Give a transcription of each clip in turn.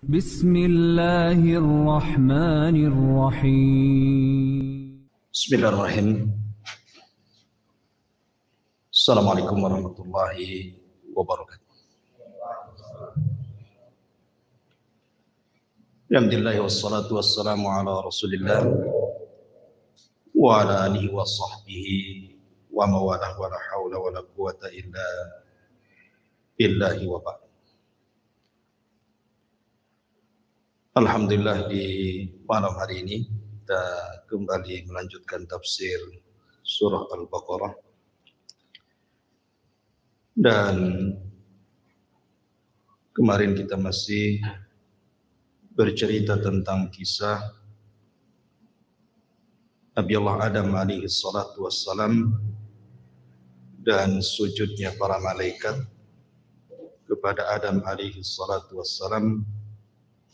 Bismillahirrahmanirrahim. Bismillahirrahmanirrahim. Assalamualaikum warahmatullahi wabarakatuh. Alhamdulillah wassalatu wassalamu ala Rasulillah wa ala alihi wa sahbihi wa mawalah wa la hawla wa la quwata illa billahi wa ba'd. Alhamdulillah, di malam hari ini kita kembali melanjutkan tafsir surah Al-Baqarah, dan kemarin kita masih bercerita tentang kisah Nabi Allah Adam alaihi salatu wassalam dan sujudnya para malaikat kepada Adam alaihi salatu wassalam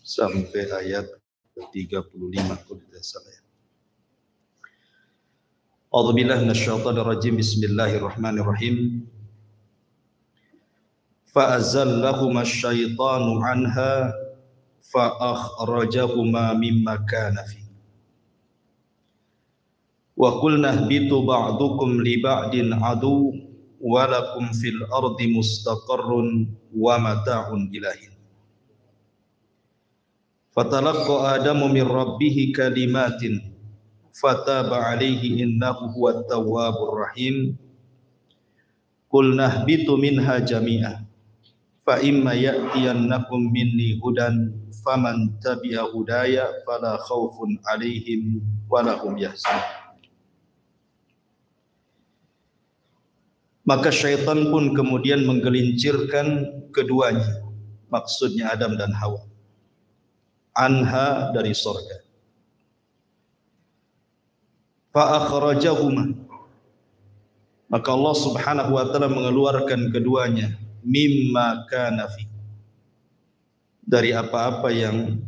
sampai ayat 35 kalau tidak salah. A'udzubillahi minasyaitonir rajim. Bismillahirrahmanirrahim. Fa'azallahuma asyaitanu anha fa'akhrajahuma mimma kana fi. Wa qulna ihbitu ba'dukum li ba'din adu wa lakum fil ardi mustaqarrun wa mata'un ilahin. Fatalaqqa Adamu min rabbih kalimatin fataba alaihi innahu huwat tawwabur rahim. Qulna ihbitu minha jami'an fa imma ya'tiyannakum minni hudan faman tabi'a hudaya fala khaufun alaihim wala hum yahzanun. Maka syaitan pun kemudian menggelincirkan keduanya, maksudnya Adam dan Hawa, anha dari sorga. Fa akhrajahuma, maka Allah subhanahu wa ta'ala mengeluarkan keduanya, mimma kana fi, dari apa-apa yang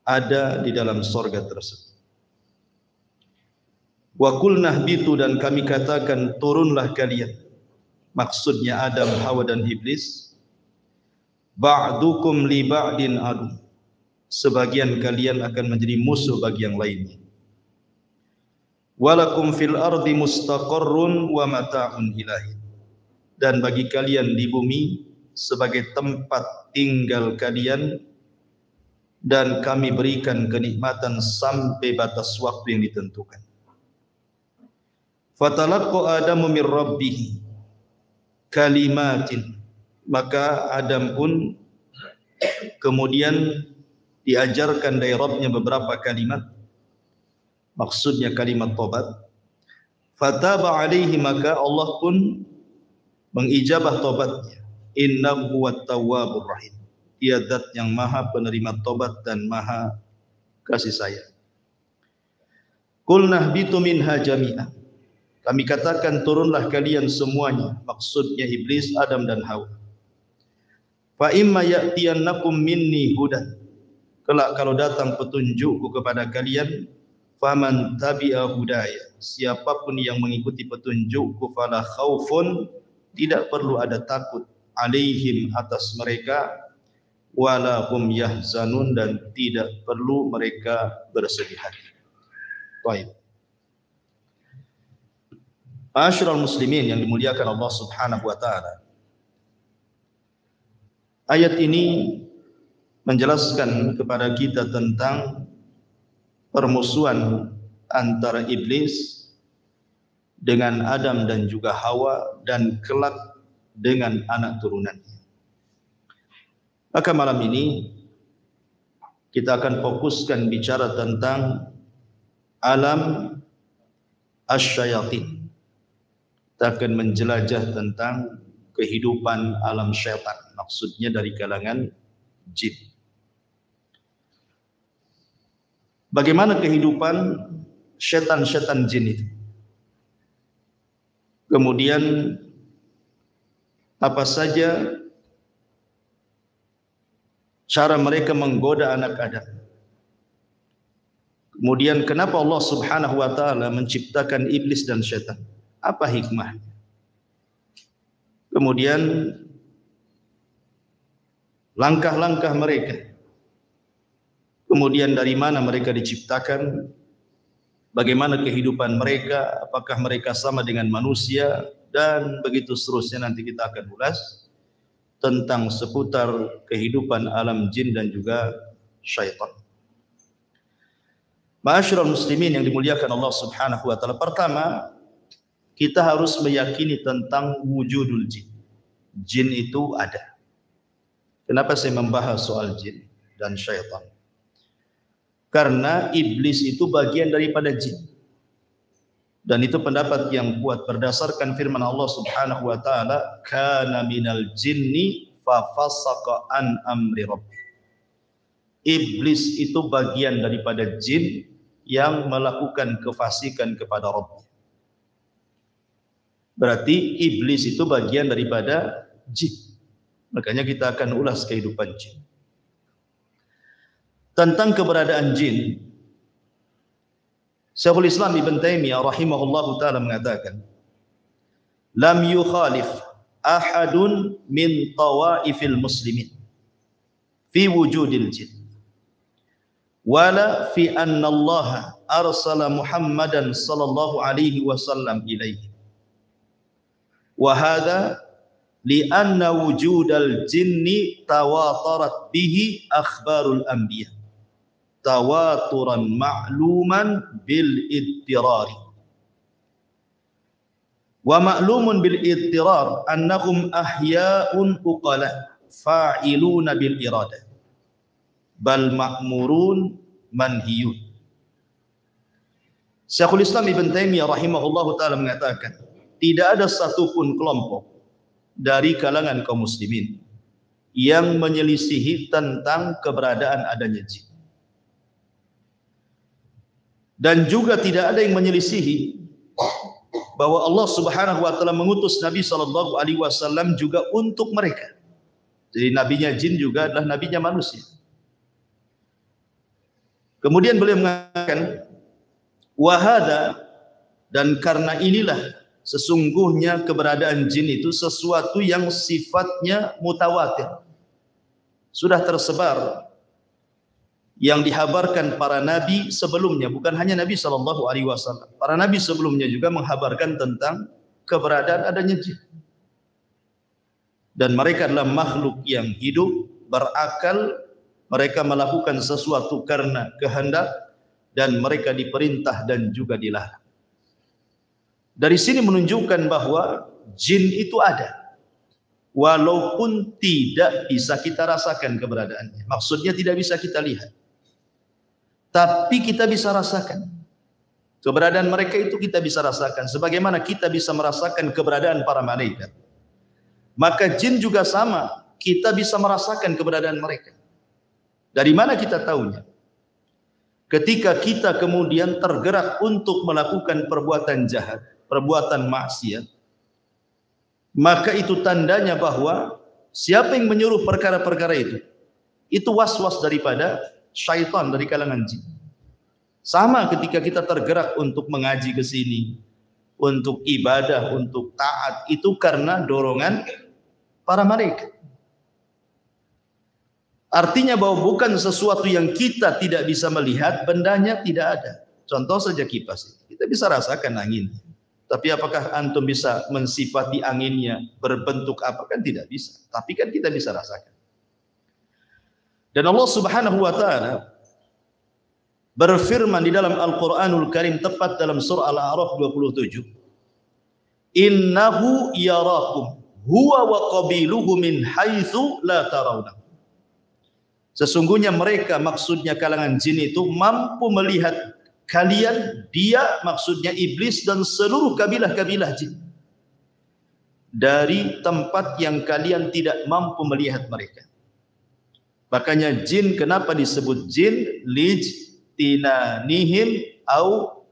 ada di dalam sorga tersebut. Wa qulna ihbitu, dan kami katakan turunlah kalian, maksudnya Adam, Hawa dan Iblis, ba'dukum li ba'din adu, sebagian kalian akan menjadi musuh bagi yang lainnya. Walakum fil ardi mustaqarrun wa mata'un ilahin, dan bagi kalian di bumi sebagai tempat tinggal kalian, dan kami berikan kenikmatan sampai batas waktu yang ditentukan. Fatalaqqa Adamu min rabbih kalimatin, maka Adam pun kemudian diajarkan dari Rabbnya beberapa kalimat, maksudnya kalimat tobat. Fataba alaihi, maka Allah pun mengijabah tobatnya. Innahu huwat tawwabur rahim, Dia zat yang maha penerima tobat dan maha kasih sayang. Qulna ihbitu minha jami'an, kami katakan turunlah kalian semuanya, maksudnya Iblis, Adam dan Hawa. Fa imma ya'tiyannakum minni hudan, kelak kalau datang petunjukku kepada kalian, faman tabi'a hudaya, siapapun yang mengikuti petunjukku, fala khaufun, tidak perlu ada takut, alaihim, atas mereka, wala hum yahzanun, dan tidak perlu mereka bersedih hati. Baik. Ma'asyiral muslimin yang dimuliakan Allah Subhanahu wa taala. Ayat ini menjelaskan kepada kita tentang permusuhan antara iblis dengan Adam dan juga Hawa, dan kelak dengan anak turunannya. Maka malam ini kita akan fokuskan bicara tentang alam asyayatin. Kita akan menjelajah tentang kehidupan alam syaitan, maksudnya dari kalangan jin. Bagaimana kehidupan syaitan-syaitan jin itu? Kemudian apa saja cara mereka menggoda anak Adam? Kemudian kenapa Allah Subhanahu wa taala menciptakan iblis dan syaitan? Apa hikmahnya? Kemudian langkah-langkah mereka kemudian dari mana mereka diciptakan, bagaimana kehidupan mereka, apakah mereka sama dengan manusia, dan begitu seterusnya. Nanti kita akan ulas tentang seputar kehidupan alam jin dan juga syaitan. Ma'asyiral muslimin yang dimuliakan Allah Subhanahu wa taala. Pertama, kita harus meyakini tentang wujudul jin. Jin itu ada. Kenapa saya membahas soal jin dan syaitan? Karena iblis itu bagian daripada jin. Dan itu pendapat yang kuat berdasarkan firman Allah Subhanahu wa taala, "Kana minal jinni fa fasaqa an amri rabbih." Iblis itu bagian daripada jin yang melakukan kefasikan kepada Rabb. Berarti iblis itu bagian daripada jin. Makanya kita akan ulas kehidupan jin. Tentang keberadaan jin, Syekhul Islam Ibn Taimiyah rahimahullahu ta'ala mengatakan, lam yukhalif ahadun min tawaifil muslimin fi wujudil jin wala fi anna Allah arsala Muhammadan sallallahu alaihi wasallam ilaihi wa hadha li'anna wujudal jinni tawatarat bihi akhbarul anbiya tawaturan ma'luman bil ittirari wa ma'lumun bil ittirar annahum ahya'un uqala fa'iluna bil iradah bal ma'murun manhiyun. Syekhul Islam Ibn Taimiyah rahimahullahu ta'ala mengatakan, tidak ada satupun kelompok dari kalangan kaum muslimin yang menyelisihi tentang keberadaan adanya jin. Dan juga tidak ada yang menyelisihi bahwa Allah Subhanahu wa taala mengutus Nabi sallallahu alaihi wasallam juga untuk mereka. Jadi nabinya jin juga adalah nabinya manusia. Kemudian beliau mengatakan wahada, dan karena inilah sesungguhnya keberadaan jin itu sesuatu yang sifatnya mutawatir. Sudah tersebar yang dihabarkan para nabi sebelumnya, bukan hanya Nabi sallallahu alaihi wasallam. Para nabi sebelumnya juga menghabarkan tentang keberadaan adanya jin. Dan mereka adalah makhluk yang hidup, berakal, mereka melakukan sesuatu karena kehendak, dan mereka diperintah dan juga dilarang. Dari sini menunjukkan bahwa jin itu ada, walaupun tidak bisa kita rasakan keberadaannya. Maksudnya tidak bisa kita lihat, tapi kita bisa rasakan keberadaan mereka. Itu kita bisa rasakan sebagaimana kita bisa merasakan keberadaan para malaikat. Maka jin juga sama, kita bisa merasakan keberadaan mereka. Dari mana kita tahunya? Ketika kita kemudian tergerak untuk melakukan perbuatan jahat, perbuatan maksiat, maka itu tandanya bahwa siapa yang menyuruh perkara-perkara itu was-was daripada syaitan dari kalangan jin. Sama ketika kita tergerak untuk mengaji ke sini, untuk ibadah, untuk taat, itu karena dorongan para malaikat. Artinya bahwa bukan sesuatu yang kita tidak bisa melihat, bendanya tidak ada. Contoh saja kipas, kita bisa rasakan angin. Tapi apakah antum bisa mensifati anginnya berbentuk apa? Kan tidak bisa. Tapi kan kita bisa rasakan. Dan Allah Subhanahu wa taala berfirman di dalam Al-Qur'anul Karim, tepat dalam surah Al-A'raf 27. Innahu yarakum huwa wa qabiluhu min haitsu la tarawna. Sesungguhnya mereka, maksudnya kalangan jin itu, mampu melihat kalian, dia maksudnya iblis dan seluruh kabilah-kabilah jin, dari tempat yang kalian tidak mampu melihat mereka. Makanya jin kenapa disebut jin? Lijtinanihim au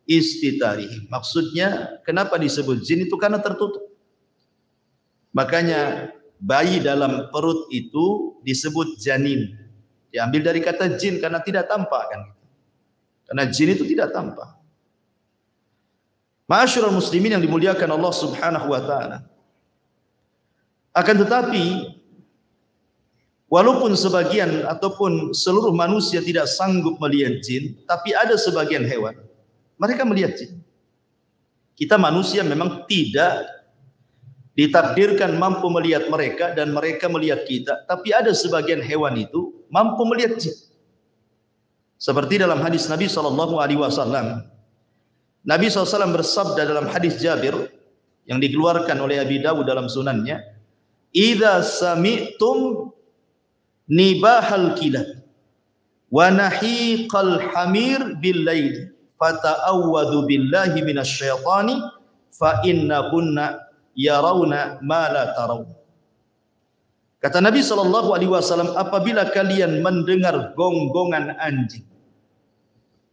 istitarihim. Maksudnya kenapa disebut jin itu? Karena tertutup. Makanya bayi dalam perut itu disebut janin. Diambil dari kata jin karena tidak tampak kan. Karena jin itu tidak tampak. Ma'asyiral muslimin yang dimuliakan Allah Subhanahu wa taala. Akan tetapi Walaupun sebagian ataupun seluruh manusia tidak sanggup melihat jin, tapi ada sebagian hewan, mereka melihat jin. Kita manusia memang tidak ditakdirkan mampu melihat mereka dan mereka melihat kita, tapi ada sebagian hewan itu mampu melihat jin. Seperti dalam hadis Nabi SAW. Nabi SAW bersabda dalam hadis Jabir yang dikeluarkan oleh Abi Dawud dalam sunannya, "Idza sami'tum nibahal kilab wa nahiqal hamir bil lail fata'awwadhu billahi minasyaitani fa innahunna yarawna ma la taraw." Kata Nabi SAW, apabila kalian mendengar gonggongan anjing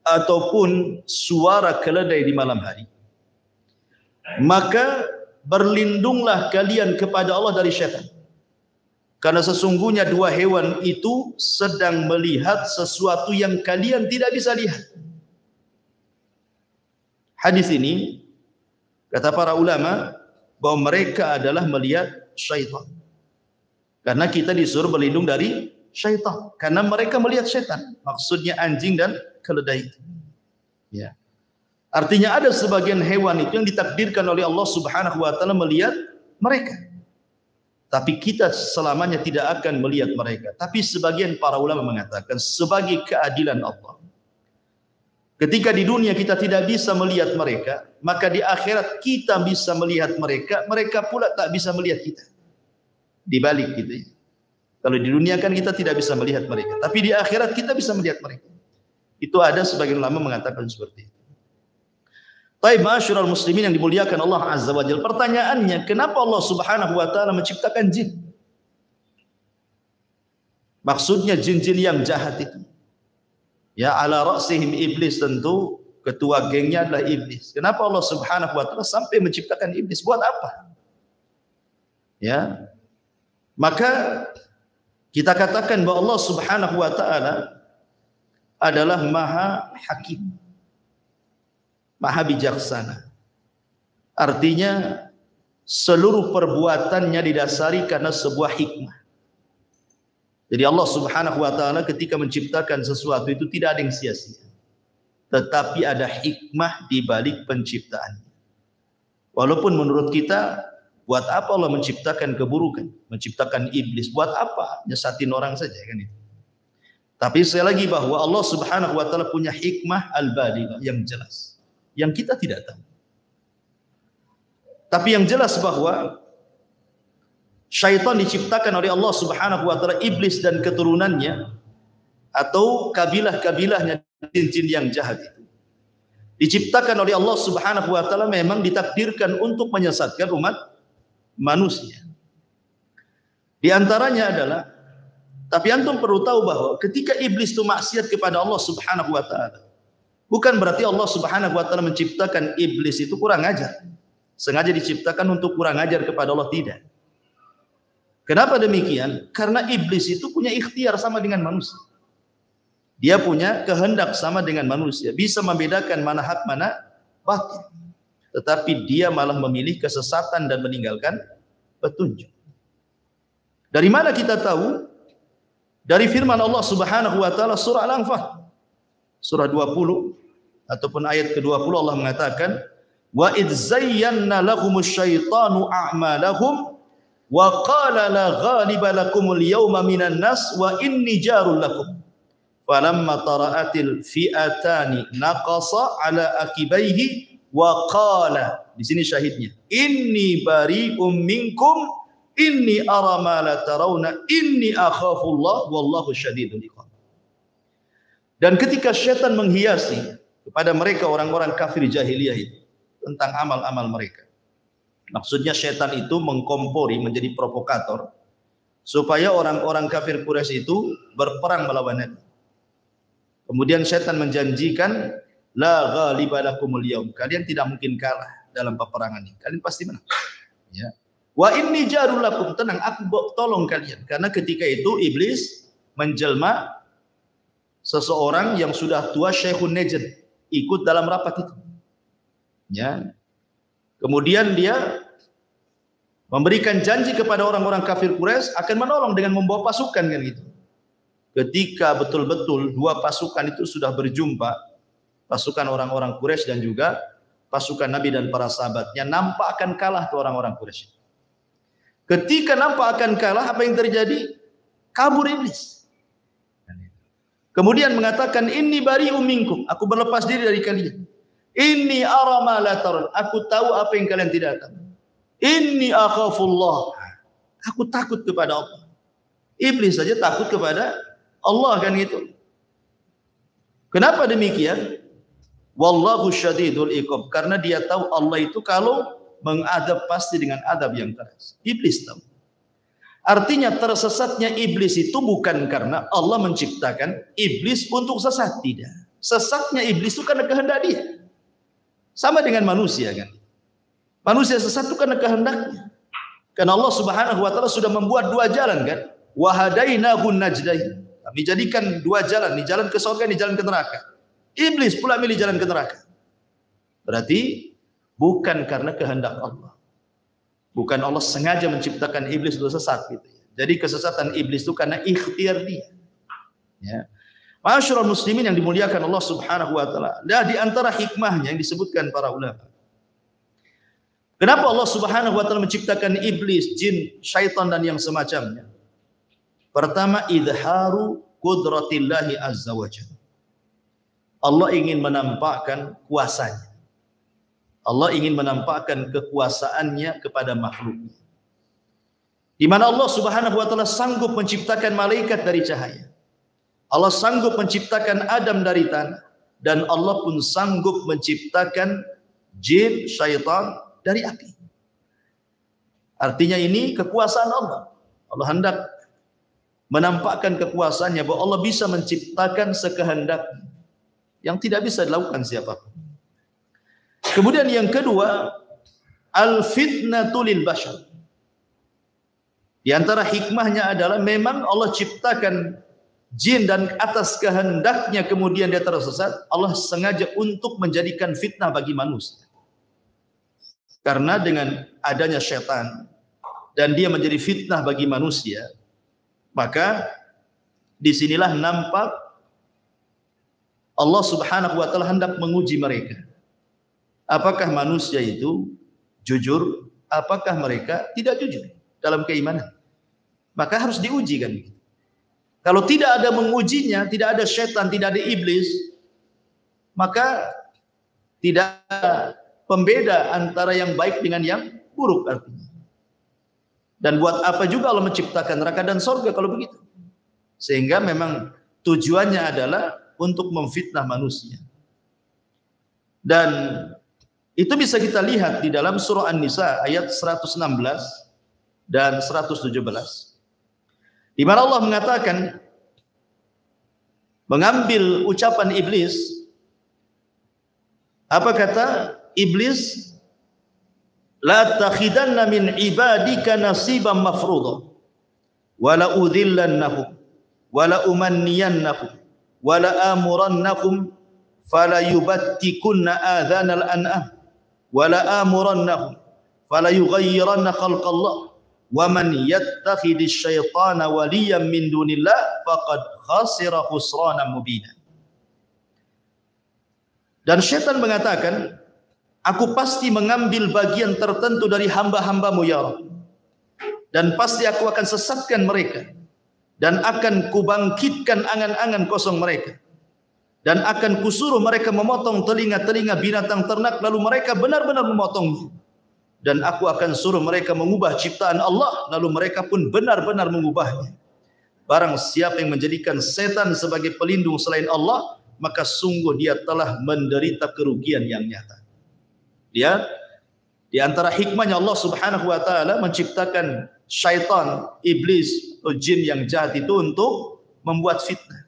ataupun suara keledai di malam hari, maka berlindunglah kalian kepada Allah dari syaitan. Karena sesungguhnya dua hewan itu sedang melihat sesuatu yang kalian tidak bisa lihat. Hadis ini, kata para ulama, bahwa mereka adalah melihat syaitan. Karena kita disuruh berlindung dari syaitan. Karena mereka melihat syaitan. Maksudnya anjing dan keledai itu. Ya. Artinya ada sebagian hewan itu yang ditakdirkan oleh Allah Subhanahu wa taala melihat mereka. Tapi kita selamanya tidak akan melihat mereka. Tapi sebagian para ulama mengatakan sebagai keadilan Allah, ketika di dunia kita tidak bisa melihat mereka, maka di akhirat kita bisa melihat mereka, mereka pula tak bisa melihat kita. Dibalik gitu ya. Kalau di dunia kan kita tidak bisa melihat mereka, tapi di akhirat kita bisa melihat mereka. Itu ada sebagian ulama mengatakan seperti itu. Taib ma'asyiral muslimin yang dimuliakan Allah Azza wa Jalla. Pertanyaannya, kenapa Allah Subhanahu wa taala menciptakan jin? Maksudnya jin-jin yang jahat itu. Ya, ala ra'sihim iblis, tentu ketua gengnya adalah iblis. Kenapa Allah Subhanahu wa taala sampai menciptakan iblis? Buat apa? Ya. Maka kita katakan bahwa Allah Subhanahu wa taala adalah Maha Hakim, Maha bijaksana. Artinya seluruh perbuatannya didasari karena sebuah hikmah. Jadi Allah Subhanahu wa taala ketika menciptakan sesuatu itu tidak ada yang sia-sia. Tetapi ada hikmah di balik penciptaannya. Walaupun menurut kita, buat apa Allah menciptakan keburukan, menciptakan iblis? Buat apa? Nyesatin orang saja kan itu. Tapi sekali lagi bahwa Allah Subhanahu wa taala punya hikmah al-balighah yang jelas, yang kita tidak tahu. Tapi yang jelas bahwa syaitan diciptakan oleh Allah Subhanahu wa taala, iblis dan keturunannya atau kabilah-kabilahnya, jin-jin yang jahat itu diciptakan oleh Allah Subhanahu wa taala memang ditakdirkan untuk menyesatkan umat manusia. Di antaranya adalah, tapi antum perlu tahu bahwa ketika iblis itu maksiat kepada Allah Subhanahu wa taala, bukan berarti Allah Subhanahu wa taala menciptakan iblis itu kurang ajar. Sengaja diciptakan untuk kurang ajar kepada Allah, tidak. Kenapa demikian? Karena iblis itu punya ikhtiar sama dengan manusia. Dia punya kehendak sama dengan manusia, bisa membedakan mana hak mana batil. Tetapi dia malah memilih kesesatan dan meninggalkan petunjuk. Dari mana kita tahu? Dari firman Allah Subhanahu wa taala surah Al-Anfal surah 20 ataupun ayat ke-20, Allah mengatakan, wa idz zayyana lahumusy syaitanu a'malahum wa qala la ghaliba lakumul yawma minan nas wa inni jarul lakum falamma tara'atil fi'atani naqasa ala akibaihi wa qala, di sini syahidnya, inni bari'um minkum inni ara ma la tarawna inni akhafullah wallahu syadidul iqab. Dan ketika syaitan menghiasi kepada mereka orang-orang kafir jahiliyah itu tentang amal-amal mereka, maksudnya syaitan itu mengkompori, menjadi provokator supaya orang-orang kafir Quraisy itu berperang melawan Nabi. Kemudian syaitan menjanjikan, la ghaliba lakumul yaum, kalian tidak mungkin kalah dalam peperangan ini, kalian pasti menang. Ya. Wa inni jarul lakum, tenang, aku tolong kalian. Karena ketika itu iblis menjelma seseorang yang sudah tua, Syekhun Najd, ikut dalam rapat itu. Ya. Kemudian dia memberikan janji kepada orang-orang kafir Quraisy akan menolong dengan membawa pasukan kan gitu. Ketika betul-betul dua pasukan itu sudah berjumpa, pasukan orang-orang Quraisy dan juga pasukan Nabi dan para sahabatnya, nampak akan kalah tuh orang-orang Quraisy. Ketika nampak akan kalah, apa yang terjadi? Kabur iblis. Kemudian mengatakan, inni bari'um minkum, aku berlepas diri dari kalian. Inni ara ma la tarun, aku tahu apa yang kalian tidak tahu. Inni akhafullah, aku takut kepada Allah. Iblis saja takut kepada Allah kan gitu. Kenapa demikian? Wallahu syadidul iqab, karena dia tahu Allah itu kalau mengadab pasti dengan adab yang keras. Iblis tahu. Artinya tersesatnya iblis itu bukan karena Allah menciptakan iblis untuk sesat, tidak. Sesatnya iblis itu karena kehendak dia. Sama dengan manusia kan. Manusia sesat itu karena kehendaknya. Karena Allah Subhanahu wa taala sudah membuat dua jalan kan. Wa hadainahu najdain. Kami jadikan dua jalan, ini jalan ke surga, ini jalan ke neraka. Iblis pula milih jalan ke neraka. Berarti bukan karena kehendak Allah. Bukan Allah sengaja menciptakan iblis untuk sesat gitu ya. Jadi kesesatan iblis itu karena ikhtiar dia. Ya. Ma'asyiral muslimin yang dimuliakan Allah Subhanahu wa taala. Dan di antara hikmahnya yang disebutkan para ulama. Kenapa Allah Subhanahu wa taala menciptakan iblis, jin, syaitan dan yang semacamnya? Pertama, idharu qudratillahi azza wa jalla. Allah ingin menampakkan kuasanya. Allah ingin menampakkan kekuasaannya kepada makhluknya. Di mana Allah Subhanahu wa taala sanggup menciptakan malaikat dari cahaya. Allah sanggup menciptakan Adam dari tanah, dan Allah pun sanggup menciptakan jin, syaitan dari api. Artinya ini kekuasaan Allah. Allah hendak menampakkan kekuasaannya bahwa Allah bisa menciptakan sekehendaknya yang tidak bisa dilakukan siapapun. Kemudian yang kedua, al-fitnatu lil bashar. Di antara hikmahnya adalah memang Allah ciptakan jin dan atas kehendaknya kemudian dia tersesat, Allah sengaja untuk menjadikan fitnah bagi manusia. Karena dengan adanya syaitan dan dia menjadi fitnah bagi manusia, maka disinilah nampak Allah Subhanahu wa taala hendak menguji mereka. Apakah manusia itu jujur? Apakah mereka tidak jujur dalam keimanan? Maka harus diuji kan. Kalau tidak ada mengujinya, tidak ada syaitan, tidak ada iblis, maka tidak ada pembeda antara yang baik dengan yang buruk artinya. Dan buat apa juga Allah menciptakan neraka dan surga kalau begitu? Sehingga memang tujuannya adalah untuk memfitnah manusia. Dan itu bisa kita lihat di dalam surah An-Nisa ayat 116 dan 117. Di mana Allah mengatakan, mengambil ucapan iblis, apa kata iblis? La takhidanna min ibadika nasiban mafruḍa wa la udhillannahum wa la umanniyannahum wa la amurannahum fala yubattikunna adhanal an'am wa la amurannahum fala yughayyiranna khalqallah wa man yattakhidhish syaitana waliyan min dunillah faqad khasira khusranan mubina. Dan syaitan mengatakan, aku pasti mengambil bagian tertentu dari hamba-hambamu ya Rabb, dan pasti aku akan sesatkan mereka, dan akan kubangkitkan angan-angan kosong mereka, dan akan kusuruh mereka memotong telinga-telinga binatang ternak, lalu mereka benar-benar memotongnya. Dan aku akan suruh mereka mengubah ciptaan Allah, lalu mereka pun benar-benar mengubahnya. Barang siapa yang menjadikan setan sebagai pelindung selain Allah, maka sungguh dia telah menderita kerugian yang nyata. Dia di antara hikmahnya Allah Subhanahu wa taala menciptakan syaitan, iblis atau jin yang jahat itu untuk membuat fitnah.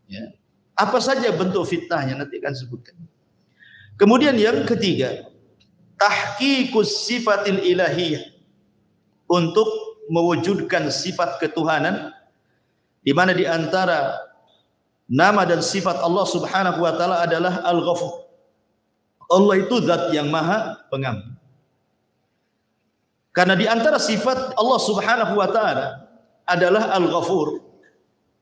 Ya. Apa saja bentuk fitnahnya nanti akan sebutkan. Kemudian yang ketiga, tahqiqus sifatil ilahiyah, untuk mewujudkan sifat ketuhanan, di mana di antara nama dan sifat Allah Subhanahu wa taala adalah Al-Ghafur. Allah itu zat yang maha pengampun. Karena di antara sifat Allah Subhanahu wa taala adalah Al-Ghafur.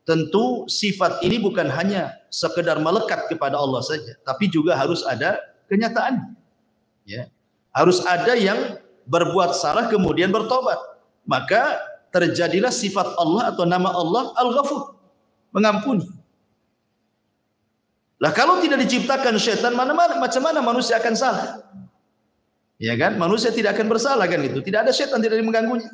Tentu sifat ini bukan hanya sekedar melekat kepada Allah saja, tapi juga harus ada kenyataan. Ya. Harus ada yang berbuat salah kemudian bertobat. Maka terjadilah sifat Allah atau nama Allah Al-Ghafur, mengampuni. Lah kalau tidak diciptakan syaitan, macam mana manusia akan salah? Ya kan? Manusia tidak akan bersalah kan itu. Tidak ada syaitan, tidak ada yang mengganggunya.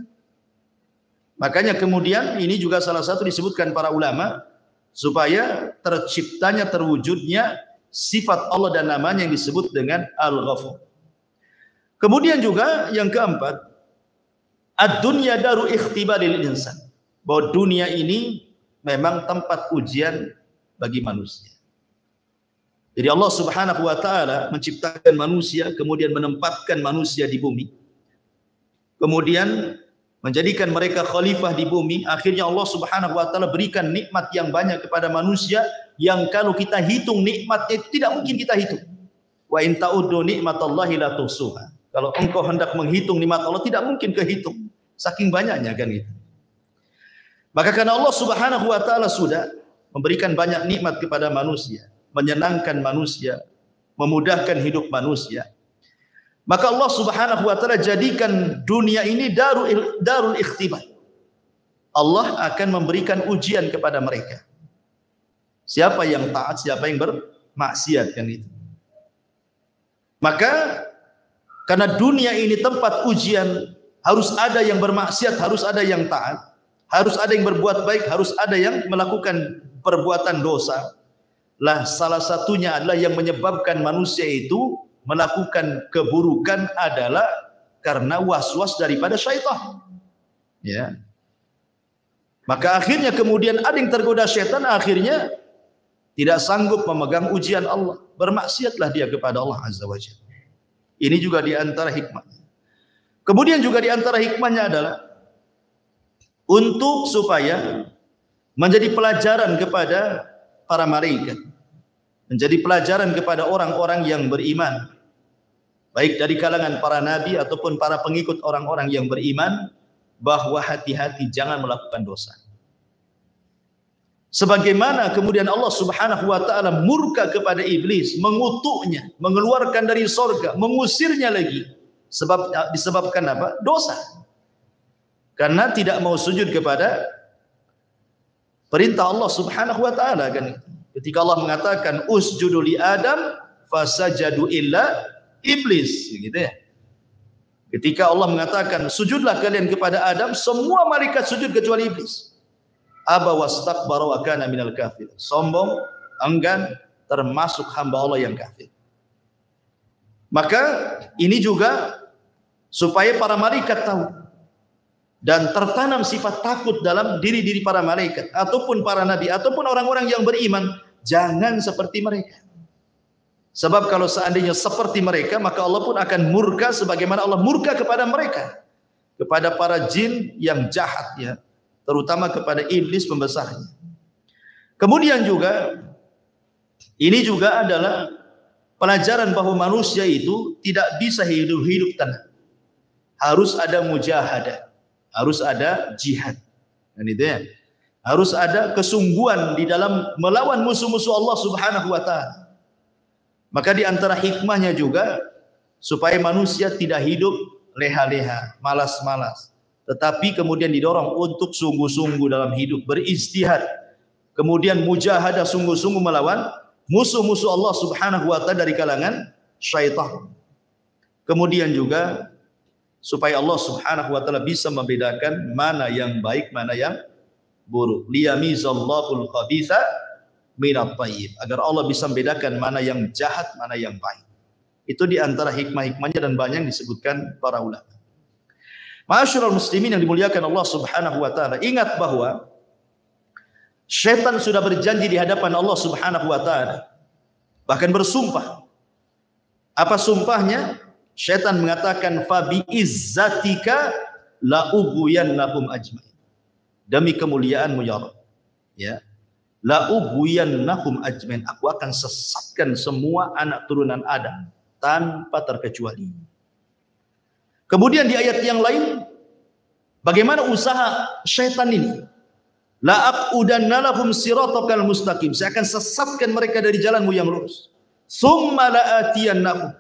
Makanya kemudian ini juga salah satu disebutkan para ulama supaya terciptanya, terwujudnya sifat Allah dan namanya yang disebut dengan Al-Ghafur. Kemudian juga yang keempat, ad-dunya daru ikhtibaril insan. Bahwa dunia ini memang tempat ujian bagi manusia. Jadi Allah Subhanahu wa taala menciptakan manusia, kemudian menempatkan manusia di bumi. Kemudian menjadikan mereka khalifah di bumi. Akhirnya Allah Subhanahu wa taala berikan nikmat yang banyak kepada manusia yang kalau kita hitung nikmatnya itu tidak mungkin kita hitung. Wa in ta'uddu nikmatallahi la tuhsuha. Kalau engkau hendak menghitung nikmat Allah tidak mungkin kehitung. Saking banyaknya kan itu. Maka karena Allah Subhanahu wa taala sudah memberikan banyak nikmat kepada manusia, menyenangkan manusia, memudahkan hidup manusia, maka Allah Subhanahu wa taala jadikan dunia ini darul ikhtibar. Allah akan memberikan ujian kepada mereka. Siapa yang taat, siapa yang bermaksiat kan itu. Maka karena dunia ini tempat ujian, harus ada yang bermaksiat, harus ada yang taat, harus ada yang berbuat baik, harus ada yang melakukan perbuatan dosa. Lah salah satunya adalah yang menyebabkan manusia itu melakukan keburukan adalah karena was-was daripada syaitan. Ya. Maka akhirnya kemudian ada yang tergoda syaitan, akhirnya tidak sanggup memegang ujian Allah. Bermaksiatlah dia kepada Allah Azza wa Jalla. Ini juga di antara hikmahnya. Kemudian juga di antara hikmahnya adalah untuk supaya menjadi pelajaran kepada para malaikat, menjadi pelajaran kepada orang-orang yang beriman, baik dari kalangan para nabi ataupun para pengikut orang-orang yang beriman, bahwa hati-hati jangan melakukan dosa. Sebagaimana kemudian Allah Subhanahu wa taala murka kepada iblis, mengutuknya, mengeluarkan dari surga, mengusirnya lagi. Disebabkan apa? Dosa. Karena tidak mau sujud kepada perintah Allah Subhanahu wa taala kan. Ketika Allah mengatakan usjudu li Adam fasajadu illa iblis, gitu ya. Ketika Allah mengatakan sujudlah kalian kepada Adam, semua malaikat sujud kecuali iblis. Aba wastakbara wa kana minal kafir. Sombong, enggan, termasuk hamba Allah yang kafir. Maka ini juga supaya para malaikat tahu dan tertanam sifat takut dalam diri-diri para malaikat ataupun para nabi ataupun orang-orang yang beriman, jangan seperti mereka. Sebab kalau seandainya seperti mereka, maka Allah pun akan murka sebagaimana Allah murka kepada mereka, kepada para jin yang jahat ya, terutama kepada iblis pembesarnya. Kemudian juga ini juga adalah pelajaran bahwa manusia itu tidak bisa hidup tenang. Harus ada mujahadah, harus ada jihad. Dan itu ya. Harus ada kesungguhan di dalam melawan musuh-musuh Allah Subhanahu wa taala. Maka di antara hikmahnya juga supaya manusia tidak hidup leha-leha, malas-malas, tetapi kemudian didorong untuk sungguh-sungguh dalam hidup, beristihad, kemudian mujahadah sungguh-sungguh melawan musuh-musuh Allah Subhanahu wa taala dari kalangan syaitan. Kemudian juga supaya Allah Subhanahu wa taala bisa membedakan mana yang baik, mana yang buruk. Liyamizallahul khabitha minat thayyib, agar Allah bisa membedakan mana yang jahat, mana yang baik. Itu di antara hikmah-hikmahnya dan banyak disebutkan para ulama. Ma'asyiral muslimin yang dimuliakan Allah Subhanahu wa taala, ingat bahwa syaitan sudah berjanji di hadapan Allah Subhanahu wa taala, bahkan bersumpah. Apa sumpahnya? Syaitan mengatakan fa bi izzatika la ughwiyannahum ajmain. Demi kemuliaanmu ya Rabb, ya, la ughwiyannahum ajmain, aku akan sesatkan semua anak turunan Adam tanpa terkecuali. Kemudian di ayat yang lain, bagaimana usaha syaitan ini? La aqudanna lahum siratakal mustaqim. Saya akan sesatkan mereka dari jalanmu yang lurus. Tsumma la'atiyannahum.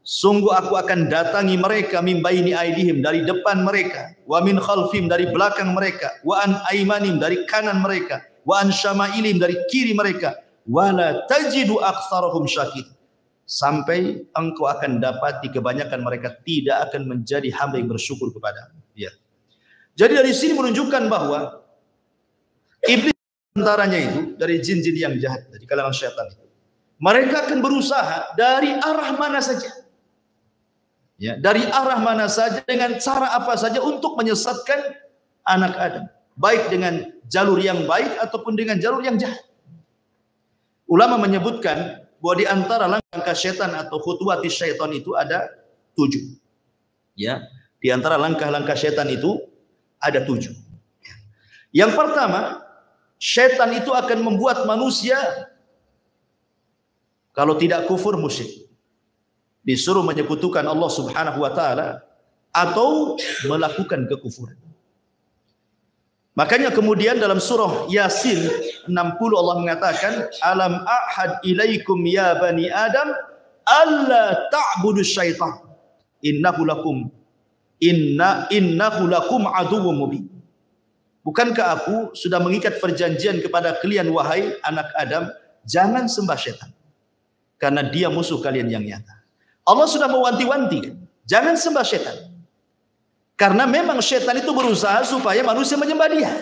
Sungguh aku akan datangi mereka min baini aidihim, dari depan mereka, wa min khalfihim, dari belakang mereka, wa an aimanim, dari kanan mereka, wa an syamailim, dari kiri mereka, wa la tajidu aktsarahum syakir. Sampai engkau akan dapati kebanyakan mereka tidak akan menjadi hamba yang bersyukur kepada. Ya. Jadi dari sini menunjukkan bahwa iblis antaranya itu dari jin-jin yang jahat, dari kalangan syaitan itu, mereka akan berusaha dari arah mana saja, ya, dari arah mana saja, dengan cara apa saja untuk menyesatkan anak Adam, baik dengan jalur yang baik ataupun dengan jalur yang jahat. Ulama menyebutkan bahwa di antara langkah syaitan atau khutuwati syaitan itu ada 7. Ya, di antara langkah-langkah syaitan itu ada 7. Yang pertama, syaitan itu akan membuat manusia kalau tidak kufur musyrik, disuruh menyekutukan Allah Subhanahu wa taala atau melakukan kekufuran. Makanya kemudian dalam surah Yasin 60 Allah mengatakan, alam ahad ilaikum ya bani adam alla ta'budu syaitan innahu lakum aduwwum mubin. Bukankah aku sudah mengikat perjanjian kepada kalian wahai anak Adam, jangan sembah syaitan, karena dia musuh kalian yang nyata. Allah sudah mewanti-wanti, jangan sembah syaitan, karena memang syaitan itu berusaha supaya manusia menyembah dia.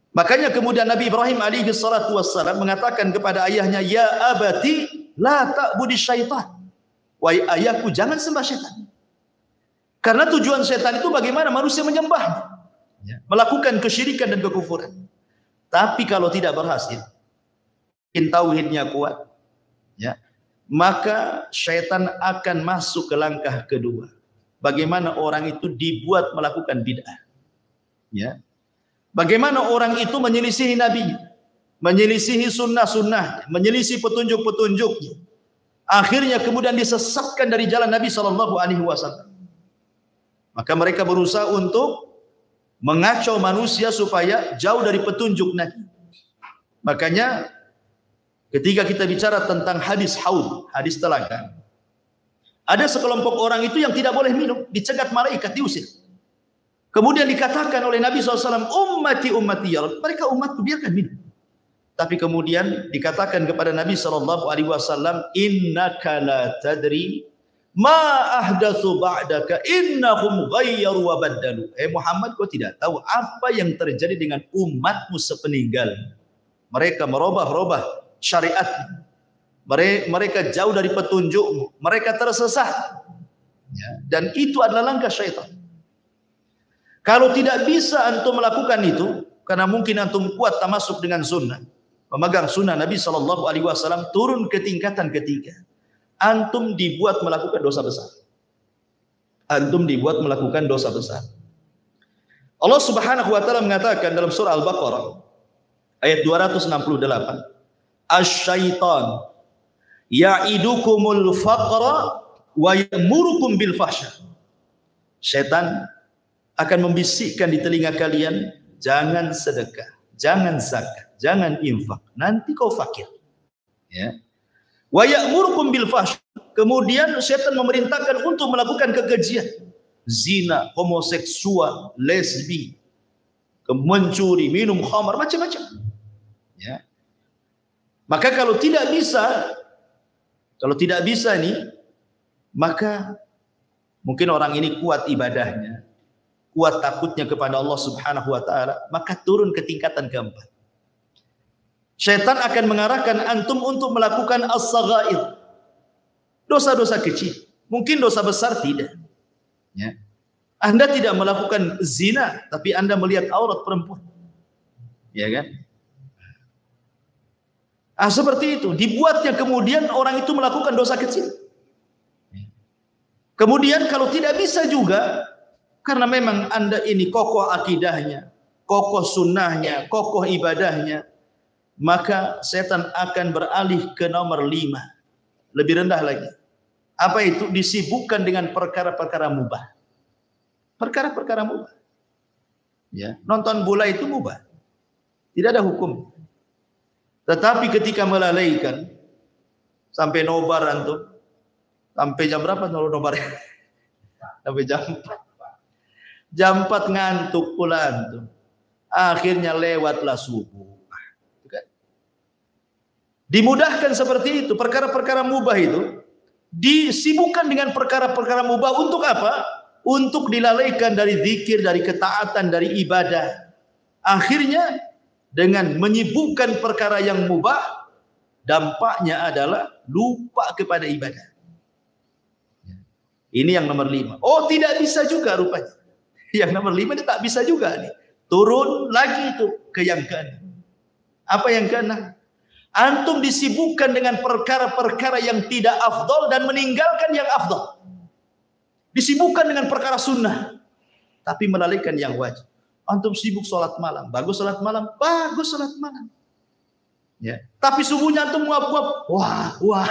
Makanya kemudian Nabi Ibrahim alaihi salatu wassalam mengatakan kepada ayahnya, ya abati la ta'budi syaitan, wahai ayahku jangan sembah syaitan, karena tujuan syaitan itu bagaimana manusia menyembahnya, ya, melakukan kesyirikan dan kekufuran. Tapi kalau tidak berhasil, tauhidnya kuat, ya, maka syaitan akan masuk ke langkah kedua. Bagaimana orang itu dibuat melakukan bid'ah, ya. Bagaimana orang itu menyelisihi Nabi, menyelisihi sunnah-sunnah, menyelisihi petunjuk-petunjuknya. Akhirnya kemudian disesatkan dari jalan Nabi SAW. Maka mereka berusaha untuk mengacau manusia supaya jauh dari petunjuk Nabi. Makanya ketika kita bicara tentang hadis haud, hadis telaga, ada sekelompok orang itu yang tidak boleh minum, dicegat malaikat, diusir. Kemudian dikatakan oleh Nabi SAW, ummati ummati ya Rabb, mereka umatku, biarkan minum. Tapi kemudian dikatakan kepada Nabi SAW, innaka la tadri ma ahdatsu ba'daka innahum ghayyaru wa baddalu. Muhammad, kau tidak tahu apa yang terjadi dengan umatmu sepeninggal. Mereka merubah-rubah syariat. Mereka jauh dari petunjukmu, mereka tersesat, ya, dan itu adalah langkah syaitan. Kalau tidak bisa antum melakukan itu, karena mungkin antum kuat tamasuk dengan sunnah, memegang sunnah Nabi SAW, turun ke tingkatan ketiga, antum dibuat melakukan dosa besar. Antum dibuat melakukan dosa besar. Allah Subhanahu wa taala mengatakan dalam surah Al-Baqarah ayat 268, asy-syaitan ya'idukumul faqra wa ya'murukum bil fahsya. Syaitan akan membisikkan di telinga kalian, jangan sedekah, jangan zakat, jangan infak, nanti kau fakir. Ya. Wa ya'murukum bil fahsya. Kemudian syaitan memerintahkan untuk melakukan kekejian, zina, homoseksual, lesbi, mencuri, minum khamar, macam-macam. Ya. Maka kalau tidak bisa nih, maka mungkin orang ini kuat ibadahnya, kuat takutnya kepada Allah Subhanahu wa taala, maka turun ke tingkatan keempat. Syaitan akan mengarahkan antum untuk melakukan as-saghair, dosa-dosa kecil. Mungkin dosa besar tidak. Ya. Anda tidak melakukan zina, tapi Anda melihat aurat perempuan. Ya kan? Seperti itu. Dibuatnya kemudian orang itu melakukan dosa kecil. Kemudian kalau tidak bisa juga, karena memang Anda ini kokoh akidahnya, kokoh sunnahnya, kokoh ibadahnya, maka setan akan beralih ke nomor 5. Lebih rendah lagi. Apa itu? Disibukkan dengan perkara-perkara mubah. Perkara-perkara mubah. Ya, nonton bola itu mubah. Tidak ada hukum. Tetapi ketika melalaikan sampai nobar antum, sampai jam berapa nobar? Sampai jam 4. Jam 4 ngantuk pula antum. Akhirnya lewatlah subuh. Dimudahkan seperti itu, perkara-perkara mubah itu disibukkan dengan perkara-perkara mubah untuk apa? Untuk dilalaikan dari zikir, dari ketaatan, dari ibadah. Akhirnya dengan menyibukkan perkara yang mubah, dampaknya adalah lupa kepada ibadah. Ini yang nomor 5. Oh, tidak bisa juga rupanya. Yang nomor 5 ini tak bisa juga nih. Turun lagi itu ke yang ke-6. Apa yang ke-6? Antum disibukkan dengan perkara-perkara yang tidak afdol dan meninggalkan yang afdol. Disibukkan dengan perkara sunnah, tapi melalaikan yang wajib. Antum sibuk sholat malam, bagus sholat malam, bagus sholat malam. Ya. Tapi subuhnya antum nguap-nguap, wah.